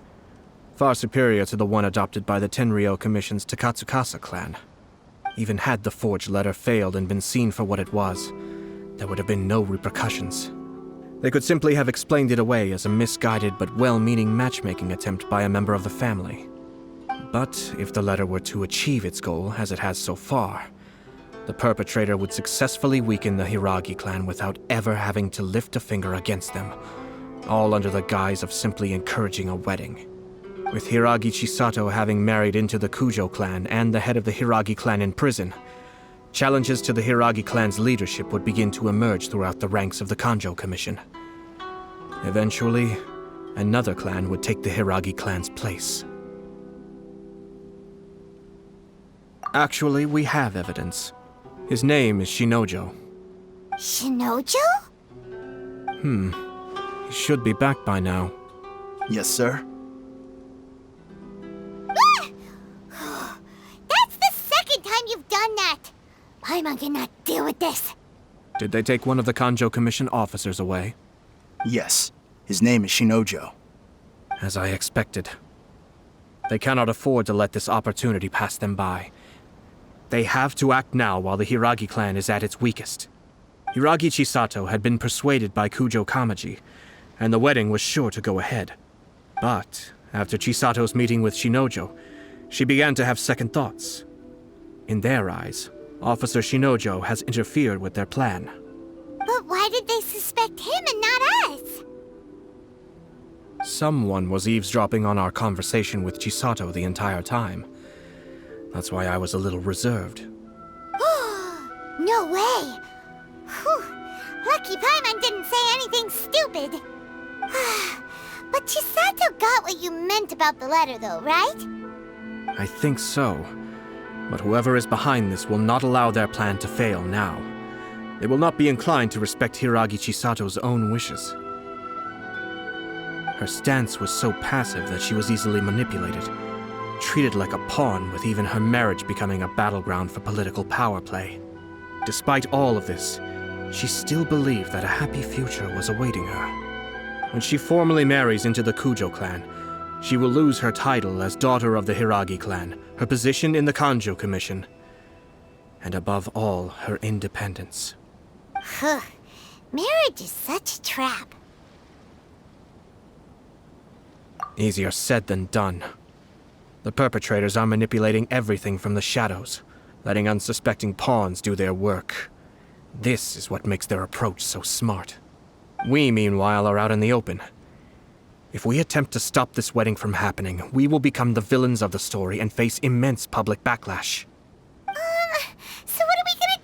far superior to the one adopted by the Tenryou Commission's Takatsukasa clan. Even had the forged letter failed and been seen for what it was, there would have been no repercussions. They could simply have explained it away as a misguided but well-meaning matchmaking attempt by a member of the family. But if the letter were to achieve its goal, as it has so far, the perpetrator would successfully weaken the Hiragi clan without ever having to lift a finger against them, all under the guise of simply encouraging a wedding. With Hiragi Chisato having married into the Kujo clan and the head of the Hiragi clan in prison, challenges to the Hiragi clan's leadership would begin to emerge throughout the ranks of the Kanjo Commission. Eventually, another clan would take the Hiragi clan's place. Actually, we have evidence. His name is Shinojo. Shinojo? He should be back by now. Yes, sir. That's the second time you've done that! Paimon cannot deal with this. Did they take one of the Kanjo Commission officers away? Yes. His name is Shinojo. As I expected. They cannot afford to let this opportunity pass them by. They have to act now while the Hiragi clan is at its weakest. Hiragi Chisato had been persuaded by Kujo Kamaji, and the wedding was sure to go ahead. But after Chisato's meeting with Shinojo, she began to have second thoughts. In their eyes, Officer Shinojo has interfered with their plan. But why did they suspect him and not us? Someone was eavesdropping on our conversation with Chisato the entire time. That's why I was a little reserved. No way! Whew. Lucky Paimon didn't say anything stupid. But Chisato got what you meant about the letter though, right? I think so. But whoever is behind this will not allow their plan to fail now. They will not be inclined to respect Hiragi Chisato's own wishes. Her stance was so passive that she was easily manipulated, treated like a pawn, with even her marriage becoming a battleground for political power play. Despite all of this, she still believed that a happy future was awaiting her. When she formally marries into the Kujo clan, she will lose her title as daughter of the Hiragi clan, her position in the Kanjo Commission, and above all, her independence. Marriage is such a trap. Easier said than done. The perpetrators are manipulating everything from the shadows, letting unsuspecting pawns do their work. This is what makes their approach so smart. We, meanwhile, are out in the open. If we attempt to stop this wedding from happening, we will become the villains of the story and face immense public backlash. So what are we gonna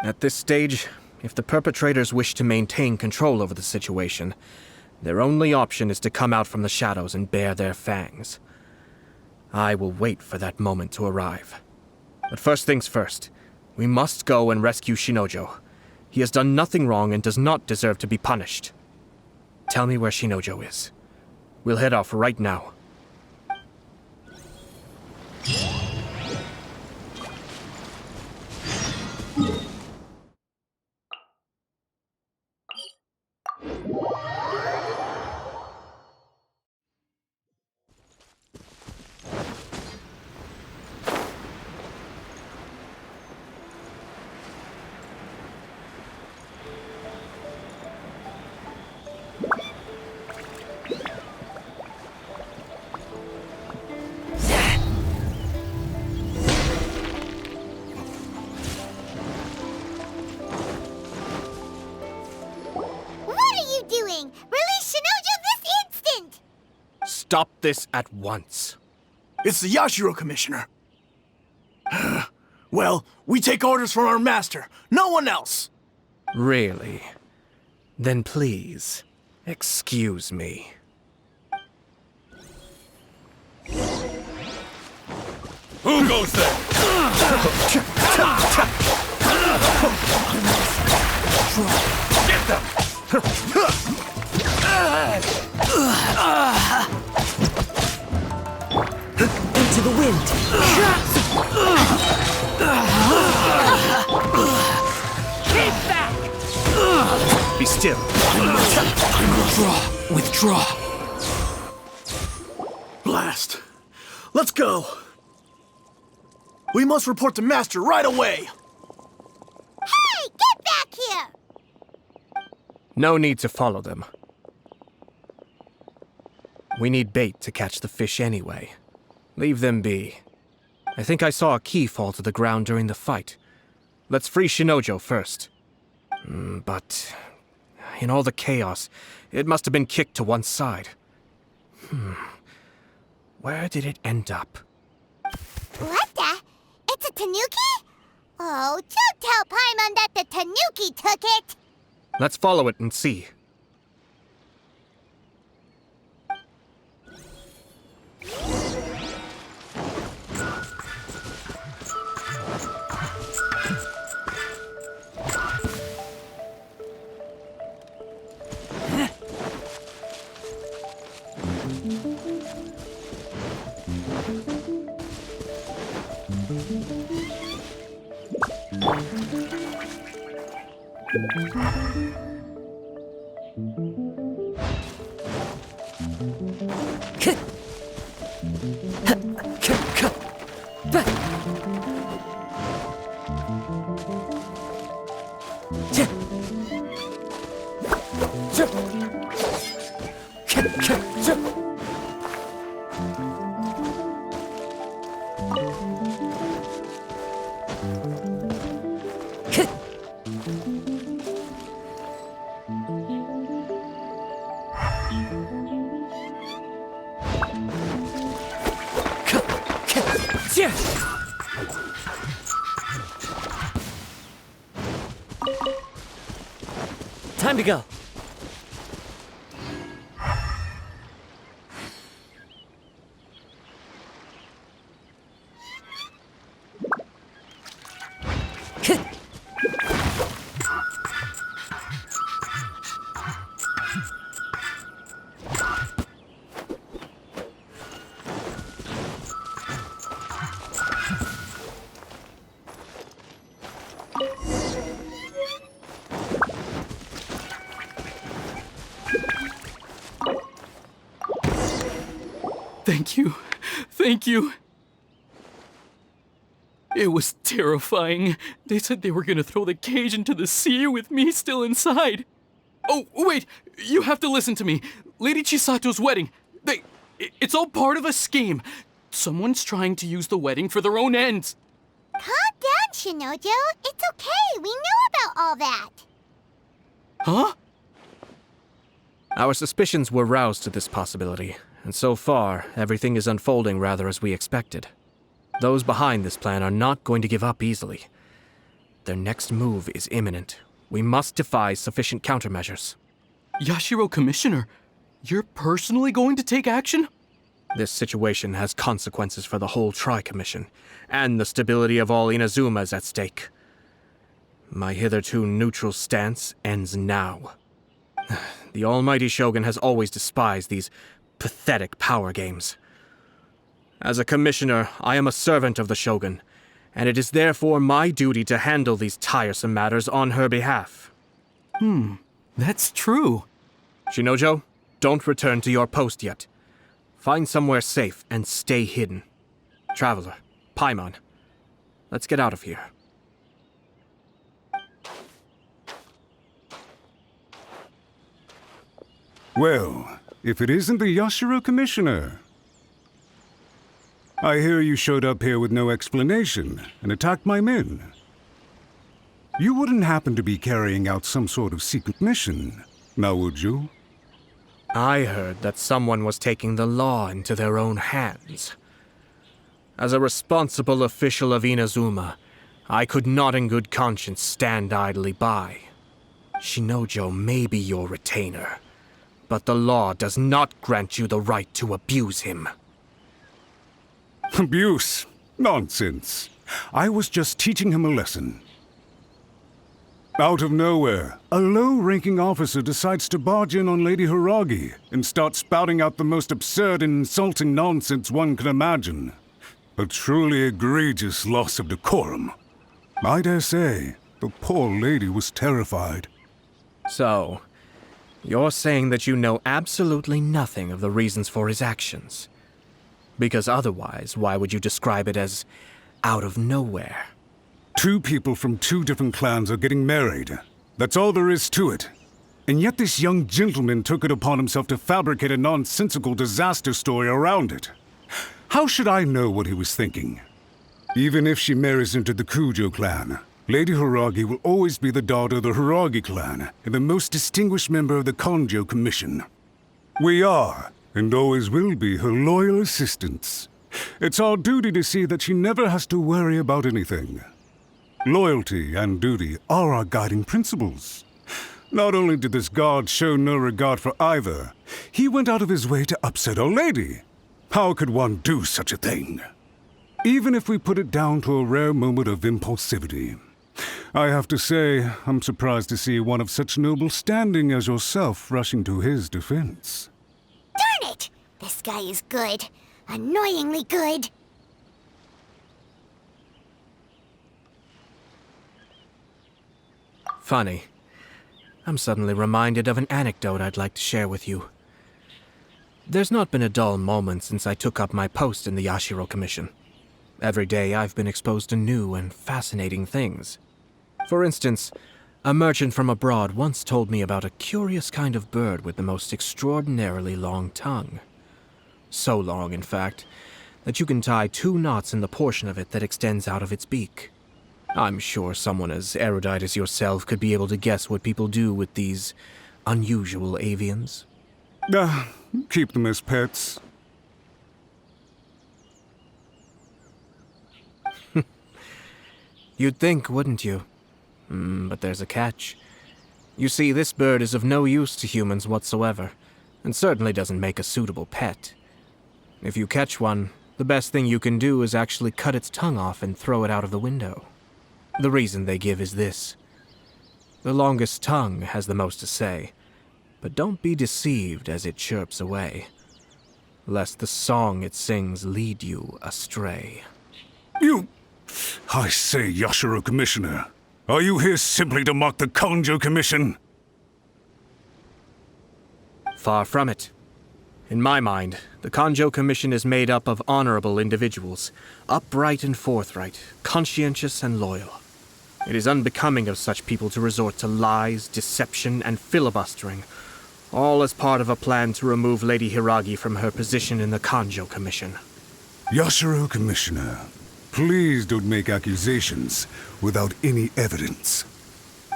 do? At this stage, if the perpetrators wish to maintain control over the situation, their only option is to come out from the shadows and bare their fangs. I will wait for that moment to arrive. But first things first, we must go and rescue Shinojo. He has done nothing wrong and does not deserve to be punished. Tell me where Shinojo is. We'll head off right now. stop this at once. It's the Yashiro Commissioner. Well, we take orders from our master, no one else. Really? Then please, excuse me. Who goes there? Get them! Into the wind. Keep back! Be still. Withdraw. Blast. Let's go. We must report to Master right away. Hey, get back here! No need to follow them. We need bait to catch the fish anyway. Leave them be. I think I saw a key fall to the ground during the fight. Let's free Shinojo first. But in all the chaos, it must have been kicked to one side. Where did it end up? What the? It's a tanuki? Oh, don't tell Paimon that the tanuki took it! Let's follow it and see. Time to go. Thank you. Thank you. It was terrifying. They said they were gonna throw the cage into the sea with me still inside. Oh, wait! You have to listen to me. Lady Chisato's wedding. It's all part of a scheme. Someone's trying to use the wedding for their own ends. Calm down, Shinojo. It's okay. We know about all that. Huh? Our suspicions were roused to this possibility, and so far, everything is unfolding rather as we expected. Those behind this plan are not going to give up easily. Their next move is imminent. We must devise sufficient countermeasures. Yashiro Commissioner, you're personally going to take action? This situation has consequences for the whole Tri-Commission, and the stability of all Inazuma is at stake. My hitherto neutral stance ends now. The almighty Shogun has always despised these pathetic power games. As a commissioner, I am a servant of the Shogun, and it is therefore my duty to handle these tiresome matters on her behalf. That's true. Shinojo, don't return to your post yet. Find somewhere safe and stay hidden. Traveler, Paimon, let's get out of here. Well, if it isn't the Yashiro Commissioner. I hear you showed up here with no explanation and attacked my men. You wouldn't happen to be carrying out some sort of secret mission, now would you? I heard that someone was taking the law into their own hands. As a responsible official of Inazuma, I could not in good conscience stand idly by. Shinojo may be your retainer, but the law does not grant you the right to abuse him. Abuse? Nonsense. I was just teaching him a lesson. Out of nowhere, a low-ranking officer decides to barge in on Lady Hiragi and start spouting out the most absurd and insulting nonsense one can imagine. A truly egregious loss of decorum. I dare say, the poor lady was terrified. So, you're saying that you know absolutely nothing of the reasons for his actions? Because otherwise, why would you describe it as out of nowhere? Two people from two different clans are getting married. That's all there is to it. And yet this young gentleman took it upon himself to fabricate a nonsensical disaster story around it. How should I know what he was thinking? Even if she marries into the Kujo clan, Lady Hiragi will always be the daughter of the Hiragi clan and the most distinguished member of the Kanjo Commission. We are, and always will be, her loyal assistants. It's our duty to see that she never has to worry about anything. Loyalty and duty are our guiding principles. Not only did this guard show no regard for either, he went out of his way to upset our lady. How could one do such a thing? Even if we put it down to a rare moment of impulsivity. I have to say, I'm surprised to see one of such noble standing as yourself rushing to his defense. Darn it! This guy is good. Annoyingly good. Funny. I'm suddenly reminded of an anecdote I'd like to share with you. There's not been a dull moment since I took up my post in the Yashiro Commission. Every day I've been exposed to new and fascinating things. For instance, a merchant from abroad once told me about a curious kind of bird with the most extraordinarily long tongue. So long, in fact, that you can tie 2 knots in the portion of it that extends out of its beak. I'm sure someone as erudite as yourself could be able to guess what people do with these unusual avians. Keep them as pets. You'd think, wouldn't you? But there's a catch. You see, this bird is of no use to humans whatsoever, and certainly doesn't make a suitable pet. If you catch one, the best thing you can do is actually cut its tongue off and throw it out of the window. The reason they give is this. The longest tongue has the most to say, but don't be deceived as it chirps away, lest the song it sings lead you astray. I say, Yashiro Commissioner, are you here simply to mock the Kanjo Commission? Far from it. In my mind, the Kanjo Commission is made up of honorable individuals, upright and forthright, conscientious and loyal. It is unbecoming of such people to resort to lies, deception, and filibustering, all as part of a plan to remove Lady Hiragi from her position in the Kanjo Commission. Yashiro Commissioner, please don't make accusations without any evidence.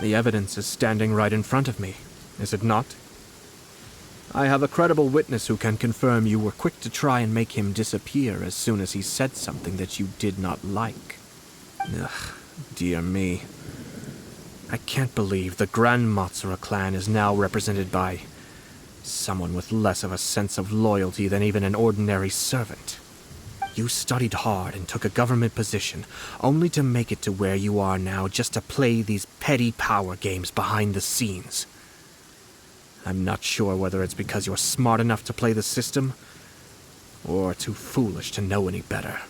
The evidence is standing right in front of me, is it not? I have a credible witness who can confirm you were quick to try and make him disappear as soon as he said something that you did not like. Ugh, dear me. I can't believe the Grand Matsura clan is now represented by someone with less of a sense of loyalty than even an ordinary servant. You studied hard and took a government position, only to make it to where you are now just to play these petty power games behind the scenes. I'm not sure whether it's because you're smart enough to play the system, or too foolish to know any better.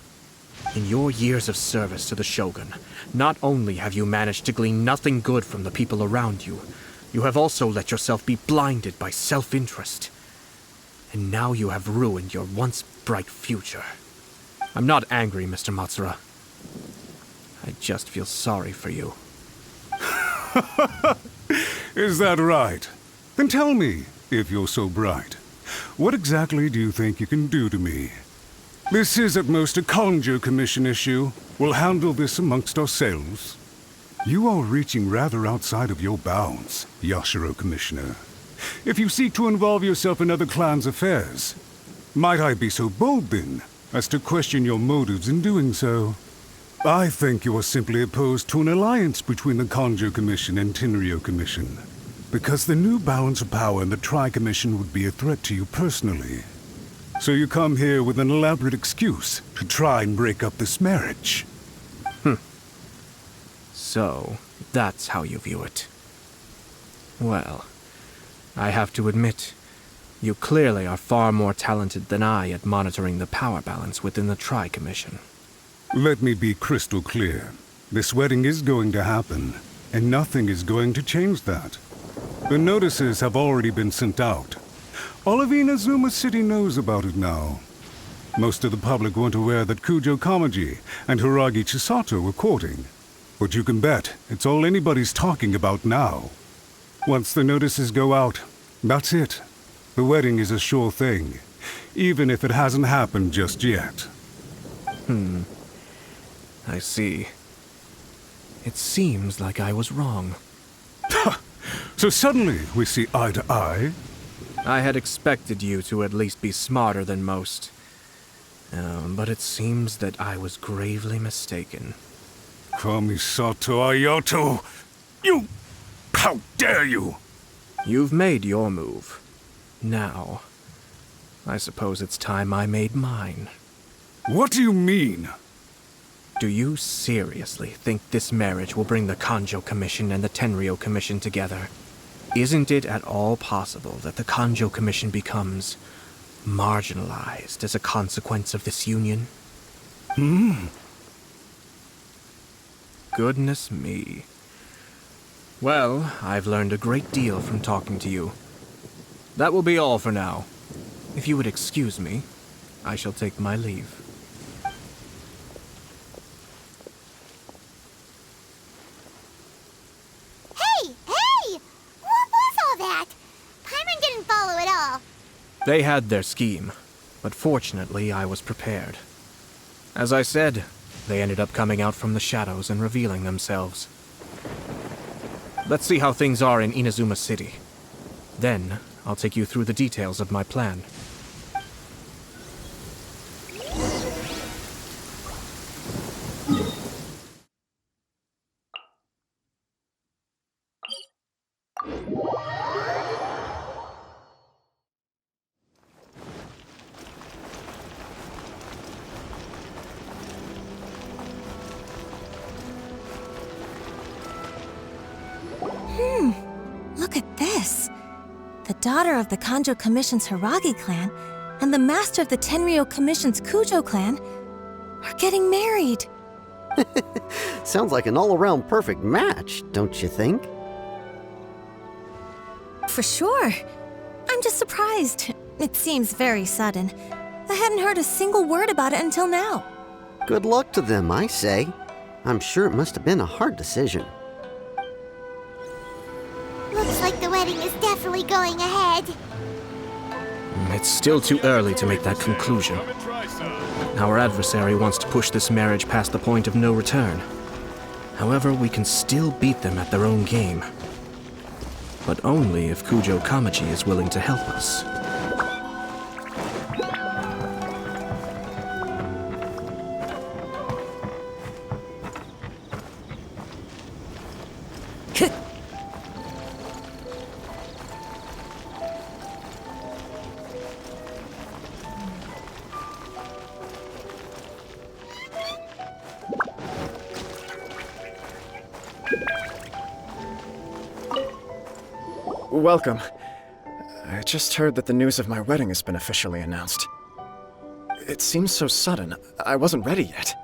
In your years of service to the Shogun, not only have you managed to glean nothing good from the people around you, you have also let yourself be blinded by self-interest. And now you have ruined your once bright future. I'm not angry, Mr. Matsura. I just feel sorry for you. Is that right? Then tell me, if you're so bright, what exactly do you think you can do to me? This is at most a Kanjo Commission issue. We'll handle this amongst ourselves. You are reaching rather outside of your bounds, Yashiro Commissioner. if you seek to involve yourself in other clans' affairs. Might I be so bold, then, as to question your motives in doing so? I think you are simply opposed to an alliance between the Kanjo Commission and Tenryo Commission, because the new balance of power in the Tri-Commission would be a threat to you personally. So you come here with an elaborate excuse to try and break up this marriage. So, that's how you view it. Well, I have to admit, you clearly are far more talented than I at monitoring the power balance within the Tri-Commission. Let me be crystal clear. This wedding is going to happen, and nothing is going to change that. The notices have already been sent out. All of Inazuma City knows about it now. Most of the public weren't aware that Kujo Kamaji and Hiragi Chisato were courting. But you can bet it's all anybody's talking about now. Once the notices go out, that's it. The wedding is a sure thing, even if it hasn't happened just yet. I see. It seems like I was wrong. So suddenly we see eye to eye? I had expected you to at least be smarter than most. But it seems that I was gravely mistaken. Kamisato Ayato! You! How dare you! You've made your move. Now, I suppose it's time I made mine. What do you mean? Do you seriously think this marriage will bring the Kanjo Commission and the Tenryo Commission together? Isn't it at all possible that the Kanjo Commission becomes marginalized as a consequence of this union? Goodness me. Well, I've learned a great deal from talking to you. That will be all for now. If you would excuse me, I shall take my leave. Hey! What was all that? Paimon didn't follow at all. They had their scheme, but fortunately I was prepared. As I said, they ended up coming out from the shadows and revealing themselves. Let's see how things are in Inazuma City. Then, I'll take you through the details of my plan. Look at this. The daughter of the Kanjo Commission's Hiragi clan and the master of the Tenryo Commission's Kujo clan are getting married. Sounds like an all-around perfect match, don't you think? For sure. I'm just surprised. It seems very sudden. I hadn't heard a single word about it until now. Good luck to them, I say. I'm sure it must have been a hard decision. Looks like the wedding is definitely going ahead. It's still too early to make that conclusion. Our adversary wants to push this marriage past the point of no return. However, we can still beat them at their own game. But only if Kujo Kamaji is willing to help us. Welcome. I just heard that the news of my wedding has been officially announced. It seems so sudden. I wasn't ready yet.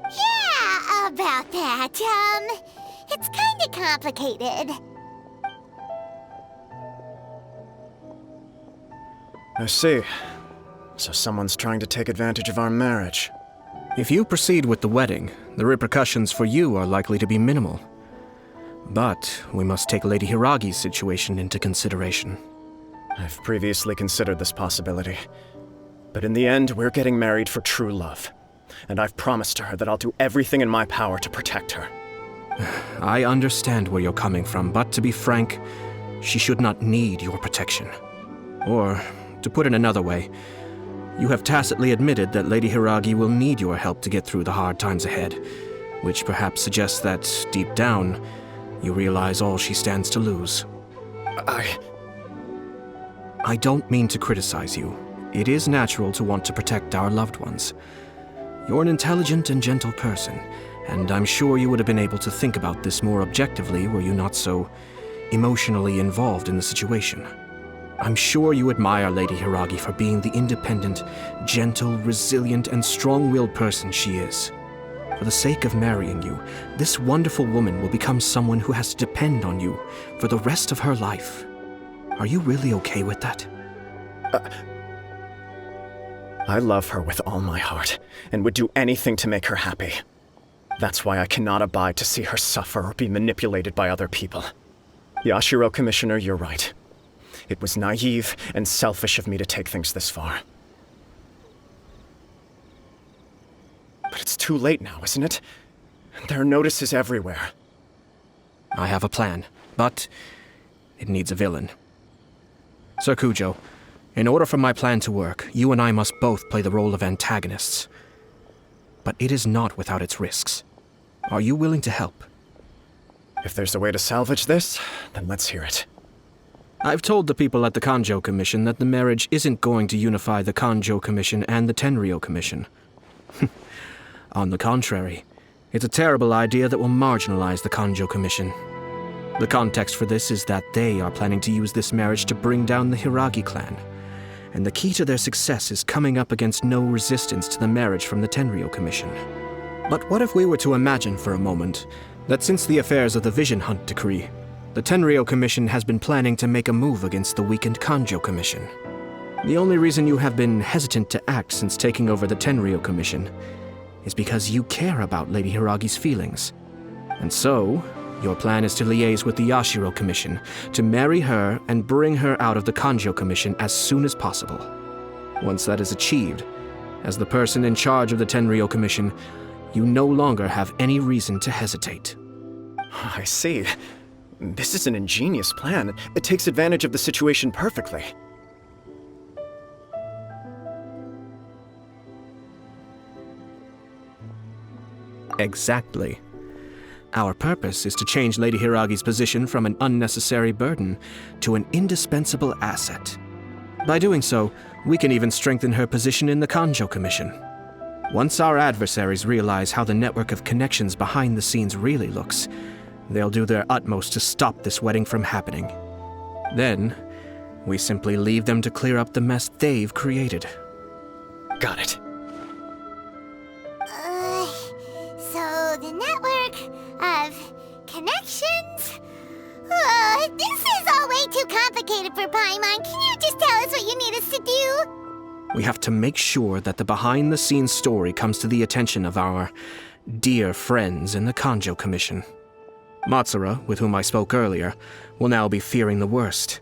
Yeah, about that. It's kinda complicated. I see. So someone's trying to take advantage of our marriage. If you proceed with the wedding, the repercussions for you are likely to be minimal. But we must take Lady Hiragi's situation into consideration. I've previously considered this possibility. But in the end, we're getting married for true love. And I've promised her that I'll do everything in my power to protect her. I understand where you're coming from, but to be frank, she should not need your protection. Or, to put it another way, you have tacitly admitted that Lady Hiragi will need your help to get through the hard times ahead, which perhaps suggests that, deep down, you realize all she stands to lose. I don't mean to criticize you. It is natural to want to protect our loved ones. You're an intelligent and gentle person, and I'm sure you would have been able to think about this more objectively were you not so emotionally involved in the situation. I'm sure you admire Lady Hiragi for being the independent, gentle, resilient, and strong-willed person she is. For the sake of marrying you, this wonderful woman will become someone who has to depend on you for the rest of her life. Are you really okay with that? I love her with all my heart, and would do anything to make her happy. That's why I cannot abide to see her suffer or be manipulated by other people. Yashiro, Commissioner, you're right. It was naive and selfish of me to take things this far. But it's too late now, isn't it? There are notices everywhere. I have a plan, but it needs a villain. Sir Kujo, in order for my plan to work, you and I must both play the role of antagonists. But it is not without its risks. Are you willing to help? If there's a way to salvage this, then let's hear it. I've told the people at the Kanjo Commission that the marriage isn't going to unify the Kanjo Commission and the Tenryou Commission. On the contrary, it's a terrible idea that will marginalize the Kanjo Commission. The context for this is that they are planning to use this marriage to bring down the Hiragi clan. And the key to their success is coming up against no resistance to the marriage from the Tenryou Commission. But what if we were to imagine for a moment that since the affairs of the Vision Hunt Decree, the Tenryou Commission has been planning to make a move against the weakened Kanjo Commission? The only reason you have been hesitant to act since taking over the Tenryou Commission is because you care about Lady Hiragi's feelings. And so, your plan is to liaise with the Yashiro Commission, to marry her and bring her out of the Kanjo Commission as soon as possible. Once that is achieved, as the person in charge of the Tenryou Commission, you no longer have any reason to hesitate. I see. This is an ingenious plan. It takes advantage of the situation perfectly. Exactly. Our purpose is to change Lady Hiragi's position from an unnecessary burden to an indispensable asset. By doing so, we can even strengthen her position in the Kanjo Commission. Once our adversaries realize how the network of connections behind the scenes really looks, they'll do their utmost to stop this wedding from happening. Then, we simply leave them to clear up the mess they've created. Got it. So the network of connections? This is all way too complicated for Paimon. Can you just tell us what you need us to do? We have to make sure that the behind-the-scenes story comes to the attention of our dear friends in the Kanjo Commission. Matsura, with whom I spoke earlier, will now be fearing the worst.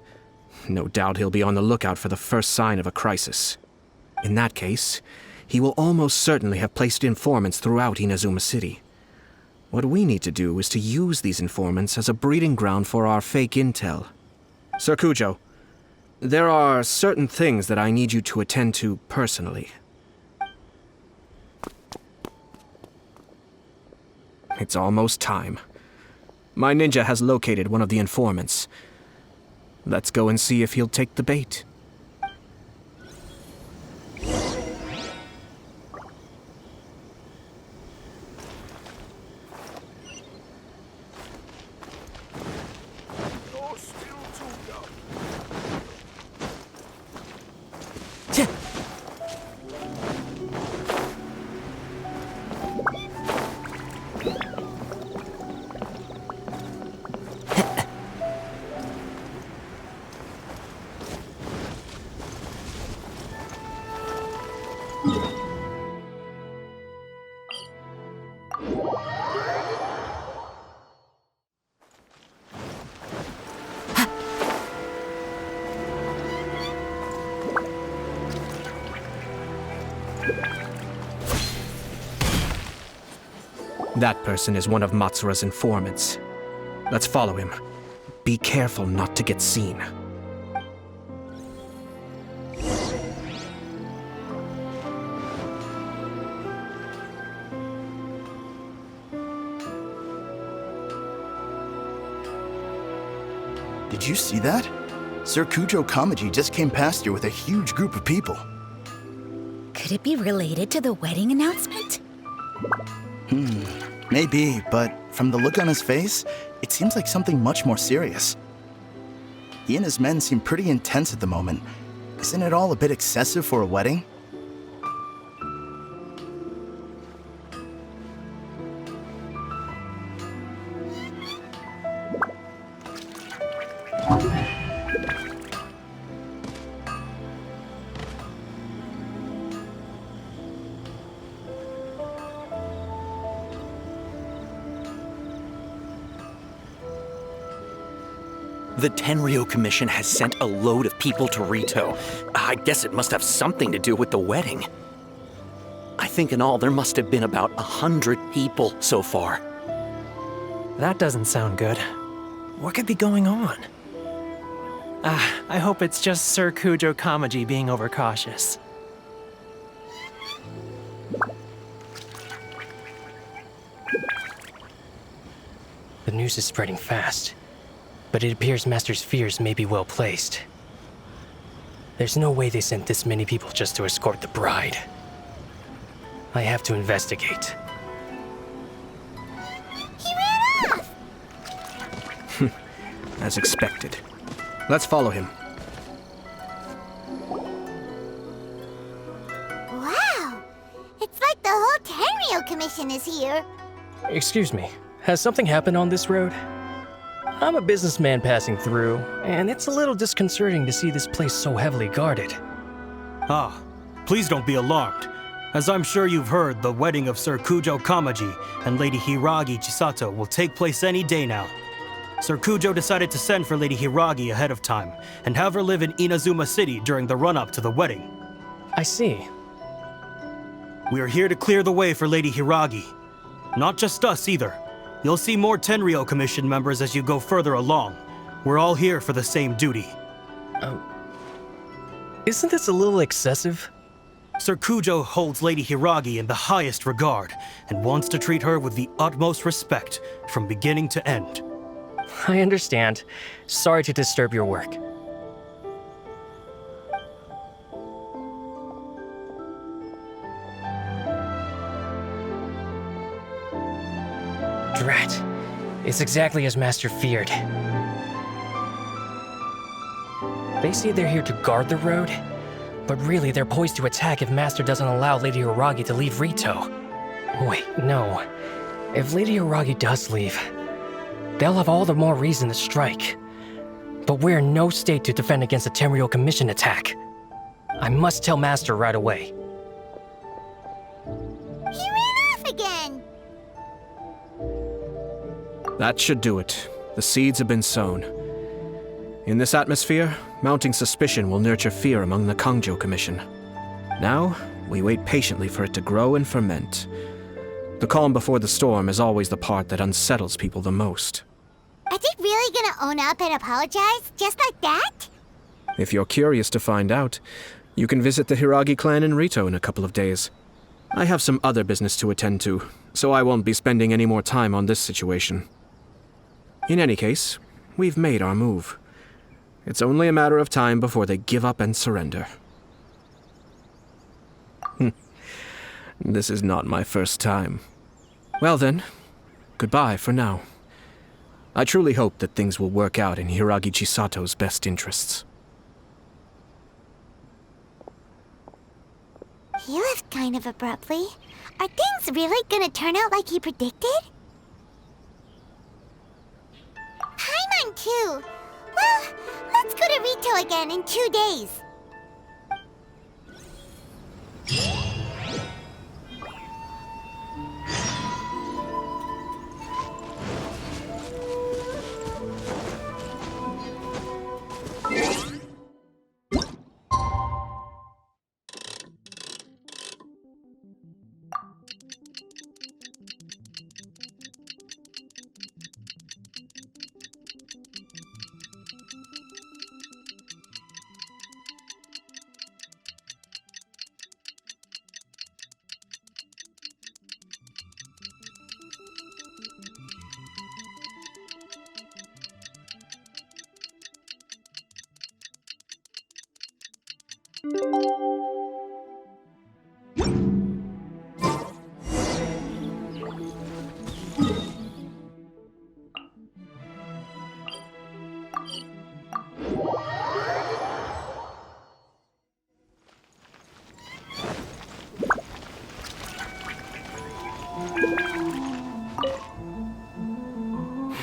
No doubt he'll be on the lookout for the first sign of a crisis. In that case, he will almost certainly have placed informants throughout Inazuma City. What we need to do is to use these informants as a breeding ground for our fake intel. Sir Kujo, there are certain things that I need you to attend to personally. It's almost time. My ninja has located one of the informants. Let's go and see if he'll take the bait. That person is one of Matsura's informants. Let's follow him. be careful not to get seen. Did you see that? Sir Kujo Kamaji just came past here with a huge group of people. Could it be related to the wedding announcement? Maybe, but from the look on his face, it seems like something much more serious. He and his men seem pretty intense at the moment. Isn't it all a bit excessive for a wedding? The Tenryo Commission has sent a load of people to Rito. I guess it must have something to do with the wedding. I think in all there must have been about 100 people so far. That doesn't sound good. What could be going on? I hope it's just Sir Kujo Kamaji being overcautious. The news is spreading fast, but it appears Master's fears may be well placed. There's no way they sent this many people just to escort the bride. I have to investigate. He ran off! As expected. Let's follow him. Wow! It's like the whole Tenryo Commission is here. Excuse me, has something happened on this road? I'm a businessman passing through, and it's a little disconcerting to see this place so heavily guarded. Ah, please don't be alarmed. As I'm sure you've heard, the wedding of Sir Kujo Kamaji and Lady Hiragi Chisato will take place any day now. Sir Kujo decided to send for Lady Hiragi ahead of time and have her live in Inazuma City during the run-up to the wedding. I see. We are here to clear the way for Lady Hiragi. Not just us either. You'll see more Tenryo Commission members as you go further along. We're all here for the same duty. Isn't this a little excessive? Sir Kujo holds Lady Hiragi in the highest regard and wants to treat her with the utmost respect from beginning to end. I understand. Sorry to disturb your work. Drat. It's exactly as Master feared. They say they're here to guard the road, but really they're poised to attack if Master doesn't allow Lady Hiragi to leave Rito. Wait, no. If Lady Hiragi does leave, they'll have all the more reason to strike. But we're in no state to defend against a Tenryo Commission attack. I must tell Master right away. He ran off again! That should do it. The seeds have been sown. In this atmosphere, mounting suspicion will nurture fear among the Kangjo Commission. Now, we wait patiently for it to grow and ferment. The calm before the storm is always the part that unsettles people the most. Are they really gonna own up and apologize, just like that? If you're curious to find out, you can visit the Hiragi clan in Rito in a couple of days. I have some other business to attend to, so I won't be spending any more time on this situation. In any case, we've made our move. It's only a matter of time before they give up and surrender. This is not my first time. Well then, goodbye for now. I truly hope that things will work out in Hiragi Chisato's best interests. He left kind of abruptly. Are things really gonna turn out like he predicted? Paimon too! Well, let's go to Rito again in 2 days.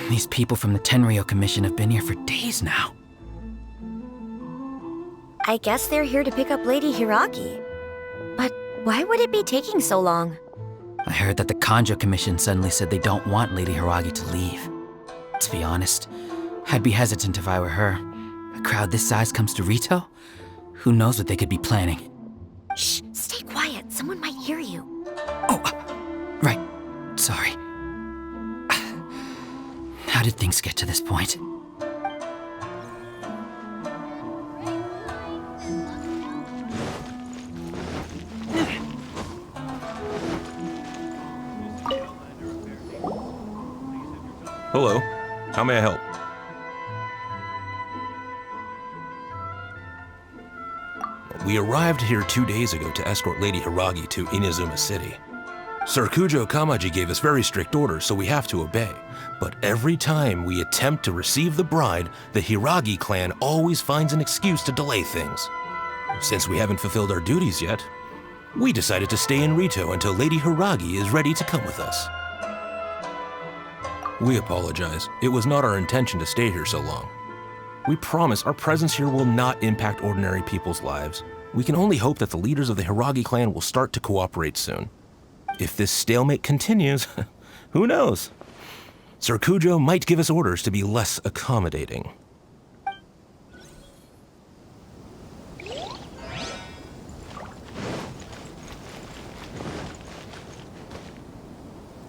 These people from the Tenryou Commission have been here for days now. I guess they're here to pick up Lady Hiragi. But why would it be taking so long? I heard that the Kanjo Commission suddenly said they don't want Lady Hiragi to leave. To be honest, I'd be hesitant if I were her. A crowd this size comes to Rito? Who knows what they could be planning? Shh, stay quiet. Someone might hear you. Right. Sorry. How did things get to this point? Hello. How may I help? We arrived here 2 days ago to escort Lady Hiragi to Inazuma City. Sir Kujo Kamaji gave us very strict orders, so we have to obey. But every time we attempt to receive the bride, the Hiragi clan always finds an excuse to delay things. Since we haven't fulfilled our duties yet, we decided to stay in Rito until Lady Hiragi is ready to come with us. We apologize. It was not our intention to stay here so long. We promise our presence here will not impact ordinary people's lives. We can only hope that the leaders of the Hiragi clan will start to cooperate soon. If this stalemate continues, who knows? Sir Kujo might give us orders to be less accommodating.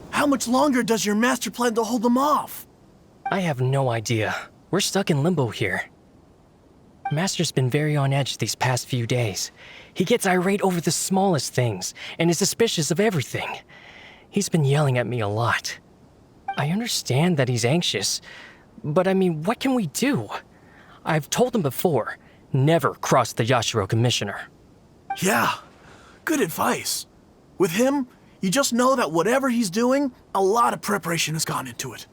How much longer does your master plan to hold them off? I have no idea. We're stuck in limbo here. Master's been very on edge these past few days. He gets irate over the smallest things and is suspicious of everything. He's been yelling at me a lot. I understand that he's anxious, but I mean, what can we do? I've told him before, never cross the Yashiro Commissioner. Yeah, good advice. With him, you just know that whatever he's doing, a lot of preparation has gone into it.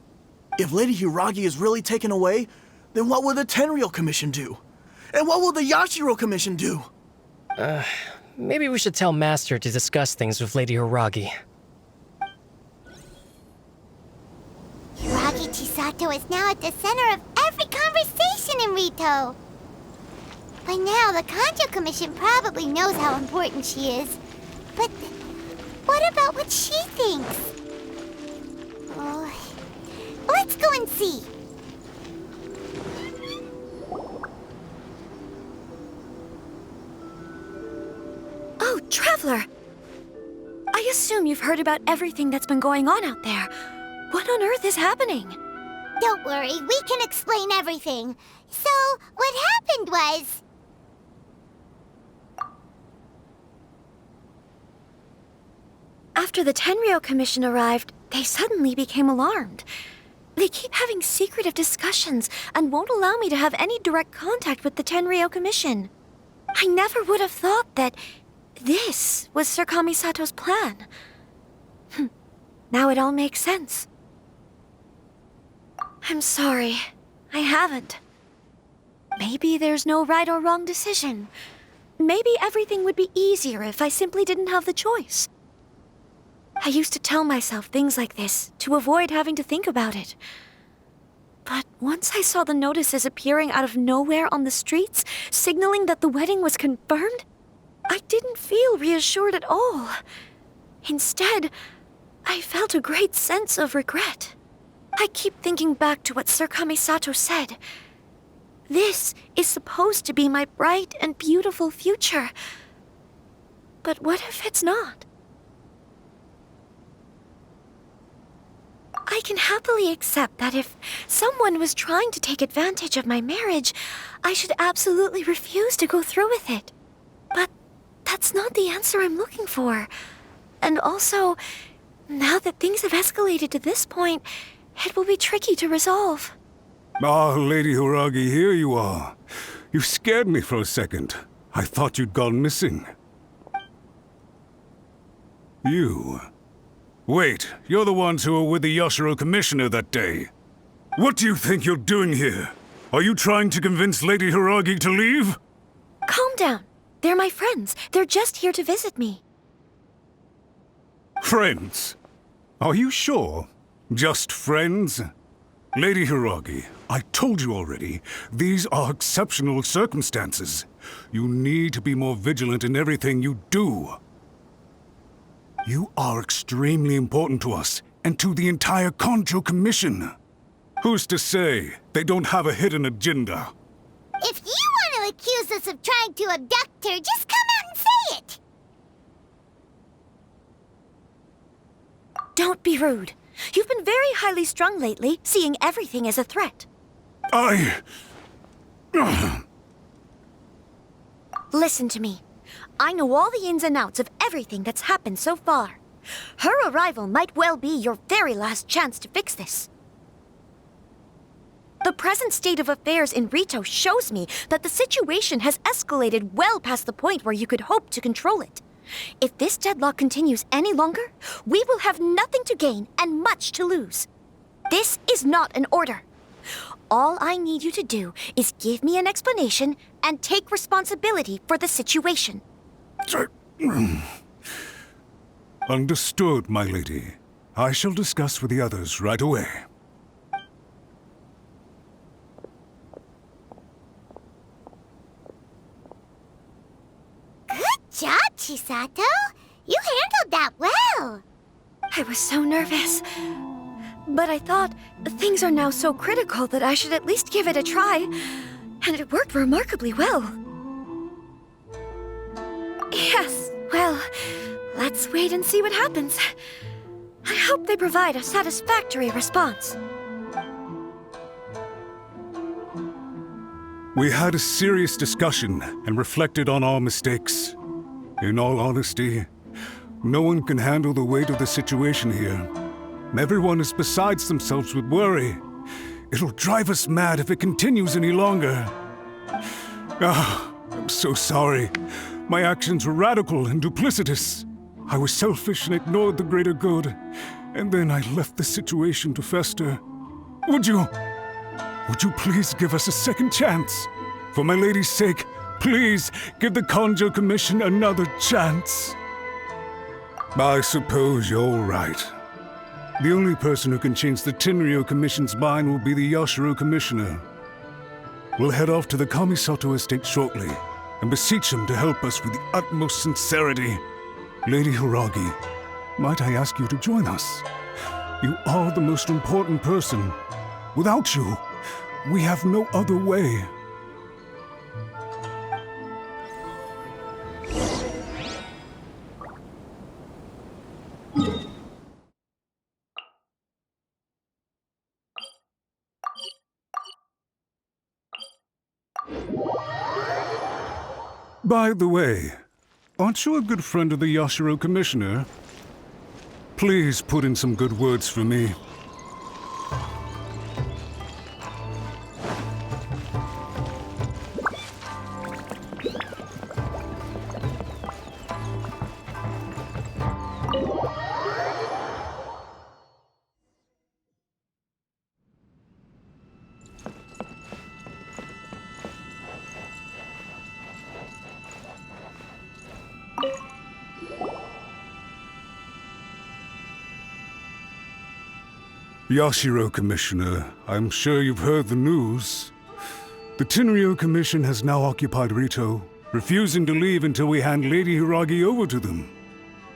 If Lady Hiragi is really taken away, then what will the Tenryou Commission do? And what will the Yashiro Commission do? Maybe we should tell Master to discuss things with Lady Hiragi. Hiragi Chisato is now at the center of every conversation in Rito. By now, the Kanjo Commission probably knows how important she is. But what about what she thinks? Oh, let's go and see. Oh, Traveler! I assume you've heard about everything that's been going on out there. What on earth is happening? Don't worry, we can explain everything. So, what happened was... After the Tenryou Commission arrived, they suddenly became alarmed. They keep having secretive discussions and won't allow me to have any direct contact with the Tenryou Commission. I never would have thought that this was Sir Kamisato's plan. Now it all makes sense. I'm sorry. I haven't. Maybe there's no right or wrong decision. Maybe everything would be easier if I simply didn't have the choice. I used to tell myself things like this to avoid having to think about it. But once I saw the notices appearing out of nowhere on the streets, signaling that the wedding was confirmed, I didn't feel reassured at all. Instead, I felt a great sense of regret. I keep thinking back to what Sir Kamisato said. This is supposed to be my bright and beautiful future. But what if it's not? I can happily accept that if someone was trying to take advantage of my marriage, I should absolutely refuse to go through with it. But that's not the answer I'm looking for. And also, now that things have escalated to this point, it will be tricky to resolve. Ah, Lady Hiragi, here you are. You scared me for a second. I thought you'd gone missing. You... Wait, you're the ones who were with the Yashiro Commissioner that day. What do you think you're doing here? Are you trying to convince Lady Hiragi to leave? Calm down. They're my friends. They're just here to visit me. Friends? Are you sure? Just friends? Lady Hiragi, I told you already, these are exceptional circumstances. You need to be more vigilant in everything you do. You are extremely important to us, and to the entire Kanjo Commission. Who's to say they don't have a hidden agenda? If you want to accuse us of trying to abduct her, just come out and say it! Don't be rude. You've been very highly strung lately, seeing everything as a threat. Listen to me. I know all the ins and outs of everything that's happened so far. Her arrival might well be your very last chance to fix this. The present state of affairs in Rito shows me that the situation has escalated well past the point where you could hope to control it. If this deadlock continues any longer, we will have nothing to gain and much to lose. This is not an order. All I need you to do is give me an explanation and take responsibility for the situation. Understood, my lady. I shall discuss with the others right away. Good job, Chisato. You handled that well. I was so nervous. But I thought things are now so critical that I should at least give it a try. And it worked remarkably well. Yes, well, let's wait and see what happens. I hope they provide a satisfactory response. We had a serious discussion and reflected on our mistakes. In all honesty, no one can handle the weight of the situation here. Everyone is besides themselves with worry. It'll drive us mad if it continues any longer. I'm so sorry. My actions were radical and duplicitous. I was selfish and ignored the greater good. And then I left the situation to fester. Would you please give us a second chance? For my lady's sake, please give the Kanjo Commission another chance. I suppose you're right. The only person who can change the Tenryou Commission's mind will be the Yashiro Commissioner. We'll head off to the Kamisato estate shortly and beseech him to help us with the utmost sincerity. Lady Hiragi, might I ask you to join us? You are the most important person. Without you, we have no other way. By the way, aren't you a good friend of the Yashiro Commissioner? Please put in some good words for me. Yashiro Commissioner, I'm sure you've heard the news. The Tenryou Commission has now occupied Rito, refusing to leave until we hand Lady Hiragi over to them.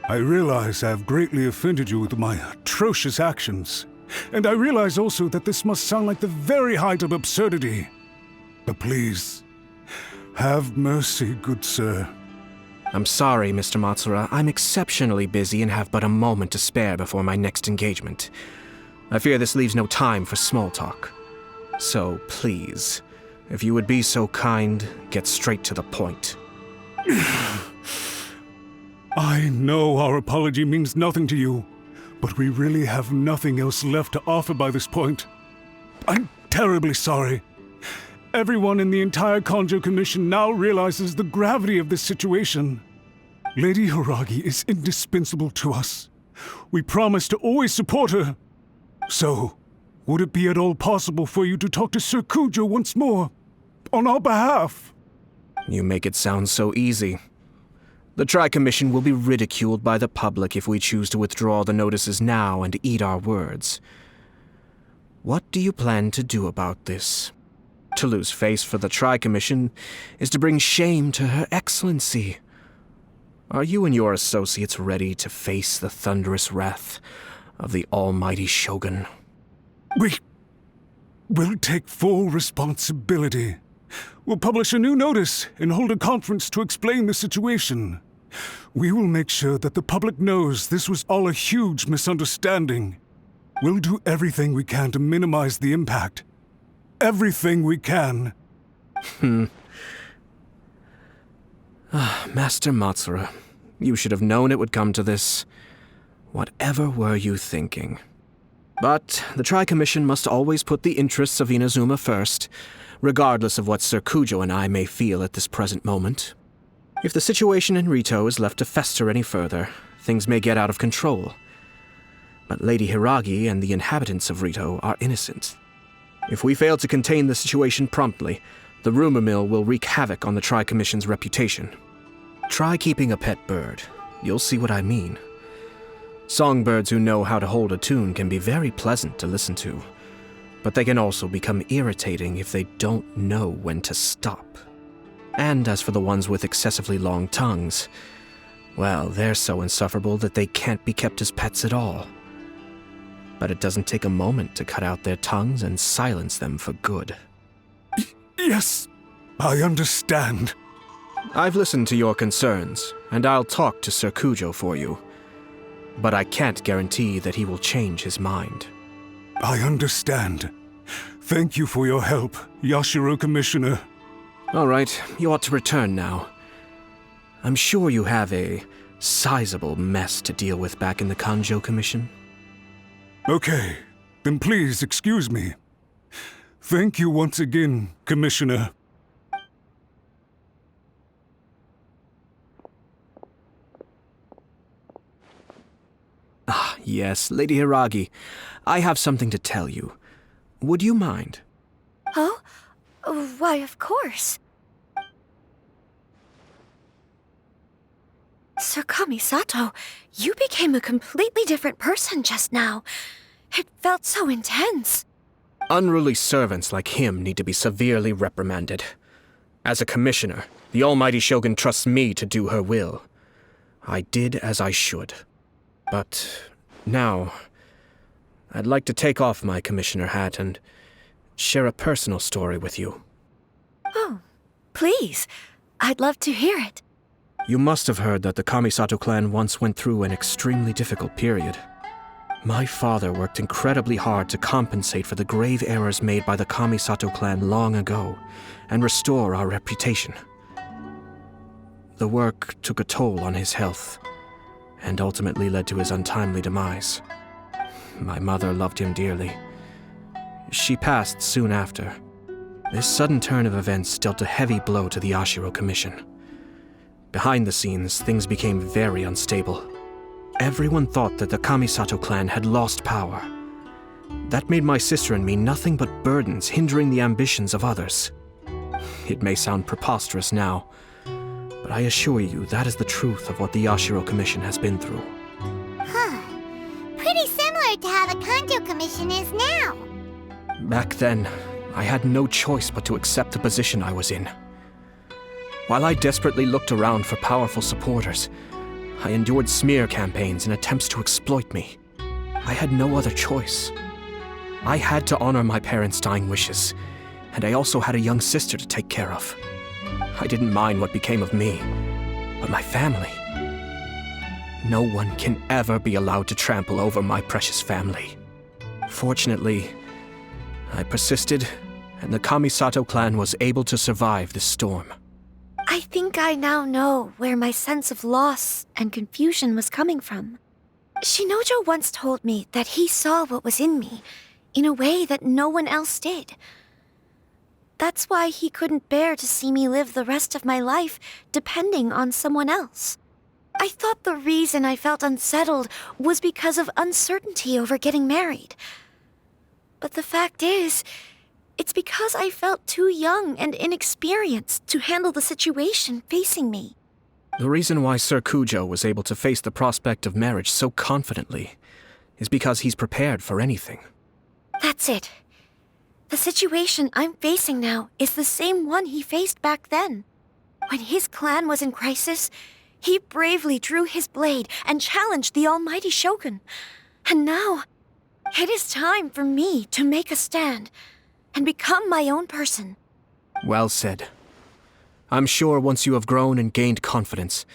I realize I have greatly offended you with my atrocious actions, and I realize also that this must sound like the very height of absurdity. But please, have mercy, good sir. I'm sorry, Mr. Matsura. I'm exceptionally busy and have but a moment to spare before my next engagement. I fear this leaves no time for small talk. So please, if you would be so kind, get straight to the point. I know our apology means nothing to you, but we really have nothing else left to offer by this point. I'm terribly sorry. Everyone in the entire Kanjo Commission now realizes the gravity of this situation. Lady Hiragi is indispensable to us. We promise to always support her. So, would it be at all possible for you to talk to Sir Kujo once more, on our behalf? You make it sound so easy. The Tri-Commission will be ridiculed by the public if we choose to withdraw the notices now and eat our words. What do you plan to do about this? To lose face for the Tri-Commission is to bring shame to Her Excellency. Are you and your associates ready to face the thunderous wrath of the almighty Shogun? We'll take full responsibility. We'll publish a new notice and hold a conference to explain the situation. We will make sure that the public knows this was all a huge misunderstanding. We'll do everything we can to minimize the impact. Everything we can. Master Matsura, you should have known it would come to this. Whatever were you thinking? But the Tri-Commission must always put the interests of Inazuma first, regardless of what Sir Kujo and I may feel at this present moment. If the situation in Rito is left to fester any further, things may get out of control. But Lady Hiragi and the inhabitants of Rito are innocent. If we fail to contain the situation promptly, the rumor mill will wreak havoc on the Tri-Commission's reputation. Try keeping a pet bird. You'll see what I mean. Songbirds who know how to hold a tune can be very pleasant to listen to, but they can also become irritating if they don't know when to stop. And as for the ones with excessively long tongues, well, they're so insufferable that they can't be kept as pets at all. But it doesn't take a moment to cut out their tongues and silence them for good. Yes, I understand. I've listened to your concerns, and I'll talk to Sir Kujo for you. But I can't guarantee that he will change his mind. I understand. Thank you for your help, Yashiro Commissioner. All right, you ought to return now. I'm sure you have a sizable mess to deal with back in the Kanjo Commission. Okay, then please excuse me. Thank you once again, Commissioner. Ah, yes, Lady Hiragi. I have something to tell you. Would you mind? Oh? Why, of course. Sir Kamisato, you became a completely different person just now. It felt so intense. Unruly servants like him need to be severely reprimanded. As a commissioner, the almighty Shogun trusts me to do her will. I did as I should. But now, I'd like to take off my commissioner hat and share a personal story with you. Oh, please. I'd love to hear it. You must have heard that the Kamisato clan once went through an extremely difficult period. My father worked incredibly hard to compensate for the grave errors made by the Kamisato clan long ago and restore our reputation. The work took a toll on his health and ultimately led to his untimely demise. My mother loved him dearly. She passed soon after. This sudden turn of events dealt a heavy blow to the Yashiro Commission. Behind the scenes, things became very unstable. Everyone thought that the Kamisato clan had lost power. That made my sister and me nothing but burdens hindering the ambitions of others. It may sound preposterous now, but I assure you that is the truth of what the Yashiro Commission has been through. Huh. Pretty similar to how the Kanjo Commission is now. Back then, I had no choice but to accept the position I was in. While I desperately looked around for powerful supporters, I endured smear campaigns and attempts to exploit me. I had no other choice. I had to honor my parents' dying wishes, and I also had a young sister to take care of. I didn't mind what became of me, but my family. No one can ever be allowed to trample over my precious family. Fortunately, I persisted, and the Kamisato clan was able to survive this storm. I think I now know where my sense of loss and confusion was coming from. Shinojo once told me that he saw what was in me in a way that no one else did. That's why he couldn't bear to see me live the rest of my life depending on someone else. I thought the reason I felt unsettled was because of uncertainty over getting married. But the fact is, it's because I felt too young and inexperienced to handle the situation facing me. The reason why Sir Kujo was able to face the prospect of marriage so confidently is because he's prepared for anything. That's it. The situation I'm facing now is the same one he faced back then. When his clan was in crisis, he bravely drew his blade and challenged the almighty Shogun. And now, it is time for me to make a stand and become my own person. Well said. I'm sure once you have grown and gained confidence,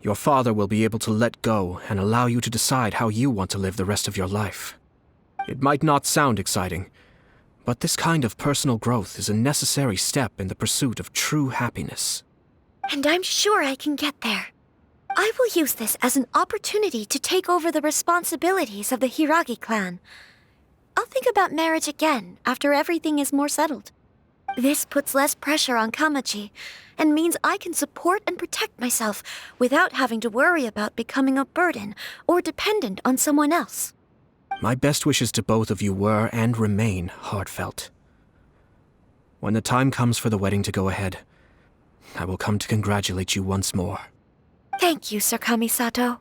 your father will be able to let go and allow you to decide how you want to live the rest of your life. It might not sound exciting, but this kind of personal growth is a necessary step in the pursuit of true happiness. And I'm sure I can get there. I will use this as an opportunity to take over the responsibilities of the Hiragi clan. I'll think about marriage again after everything is more settled. This puts less pressure on Kamaji, and means I can support and protect myself without having to worry about becoming a burden or dependent on someone else. My best wishes to both of you were and remain heartfelt. When the time comes for the wedding to go ahead, I will come to congratulate you once more. Thank you, Sir Kamisato.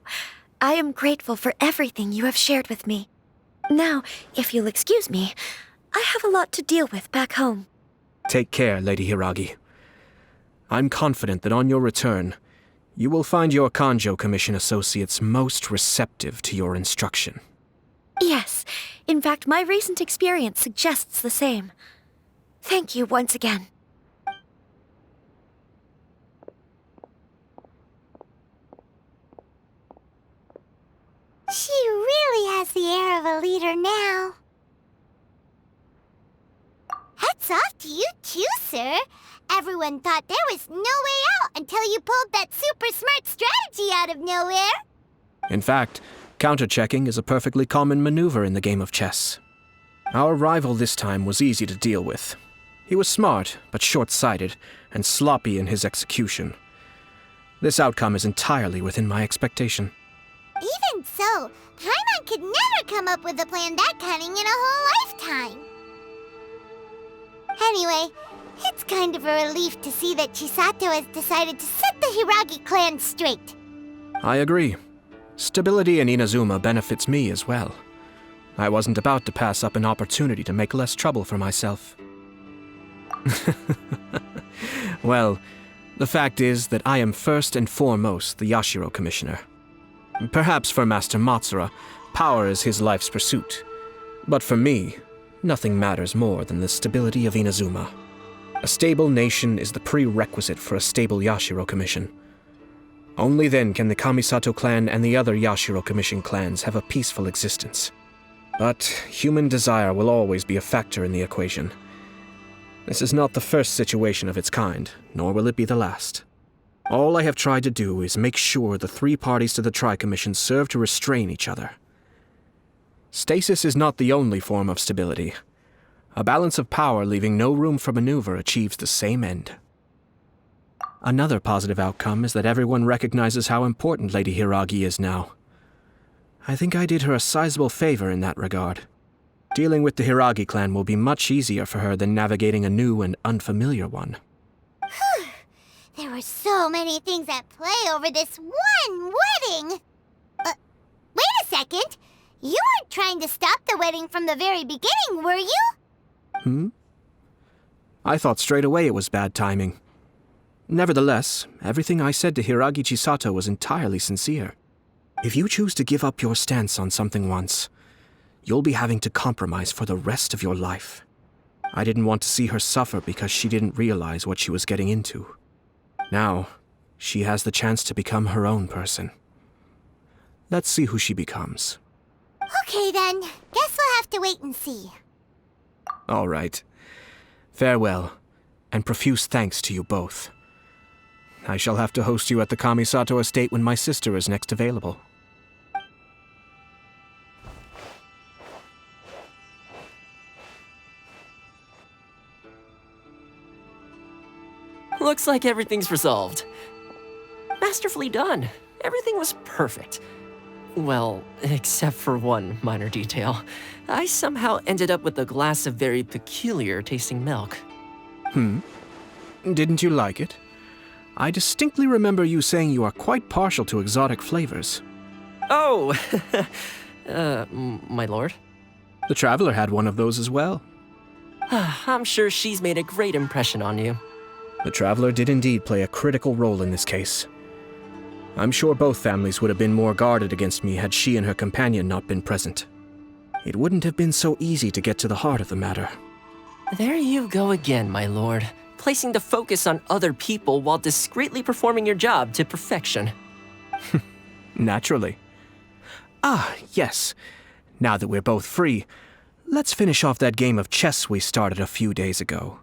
I am grateful for everything you have shared with me. Now, if you'll excuse me, I have a lot to deal with back home. Take care, Lady Hiragi. I'm confident that on your return, you will find your Kanjo Commission associates most receptive to your instruction. Yes, in fact, my recent experience suggests the same. Thank you once again. She really has the air of a leader now. Hats off to you too, sir. Everyone thought there was no way out until you pulled that super smart strategy out of nowhere. In fact, counter-checking is a perfectly common maneuver in the game of chess. Our rival this time was easy to deal with. He was smart, but short-sighted, and sloppy in his execution. This outcome is entirely within my expectation. Even so, Paimon could never come up with a plan that cunning in a whole lifetime. Anyway, it's kind of a relief to see that Chisato has decided to set the Hiragi clan straight. I agree. Stability in Inazuma benefits me as well. I wasn't about to pass up an opportunity to make less trouble for myself. Well, the fact is that I am first and foremost the Yashiro Commissioner. Perhaps for Master Matsura, power is his life's pursuit. But for me, nothing matters more than the stability of Inazuma. A stable nation is the prerequisite for a stable Yashiro Commission. Only then can the Kamisato clan and the other Yashiro Commission clans have a peaceful existence. But human desire will always be a factor in the equation. This is not the first situation of its kind, nor will it be the last. All I have tried to do is make sure the three parties to the Tri-Commission serve to restrain each other. Stasis is not the only form of stability. A balance of power leaving no room for maneuver achieves the same end. Another positive outcome is that everyone recognizes how important Lady Hiragi is now. I think I did her a sizable favor in that regard. Dealing with the Hiragi clan will be much easier for her than navigating a new and unfamiliar one. Whew. There were so many things at play over this one wedding. Wait a second. You weren't trying to stop the wedding from the very beginning, were you? I thought straight away it was bad timing. Nevertheless, everything I said to Hiragi Chisato was entirely sincere. If you choose to give up your stance on something once, you'll be having to compromise for the rest of your life. I didn't want to see her suffer because she didn't realize what she was getting into. Now, she has the chance to become her own person. Let's see who she becomes. Okay then, guess we'll have to wait and see. All right. Farewell, and profuse thanks to you both. I shall have to host you at the Kamisato estate when my sister is next available. Looks like everything's resolved. Masterfully done. Everything was perfect. Well, except for one minor detail. I somehow ended up with a glass of very peculiar tasting milk. Didn't you like it? I distinctly remember you saying you are quite partial to exotic flavors. Oh, my lord. The Traveler had one of those as well. I'm sure she's made a great impression on you. The Traveler did indeed play a critical role in this case. I'm sure both families would have been more guarded against me had she and her companion not been present. It wouldn't have been so easy to get to the heart of the matter. There you go again, my lord. Placing the focus on other people while discreetly performing your job to perfection. Naturally. Ah, yes. Now that we're both free, let's finish off that game of chess we started a few days ago.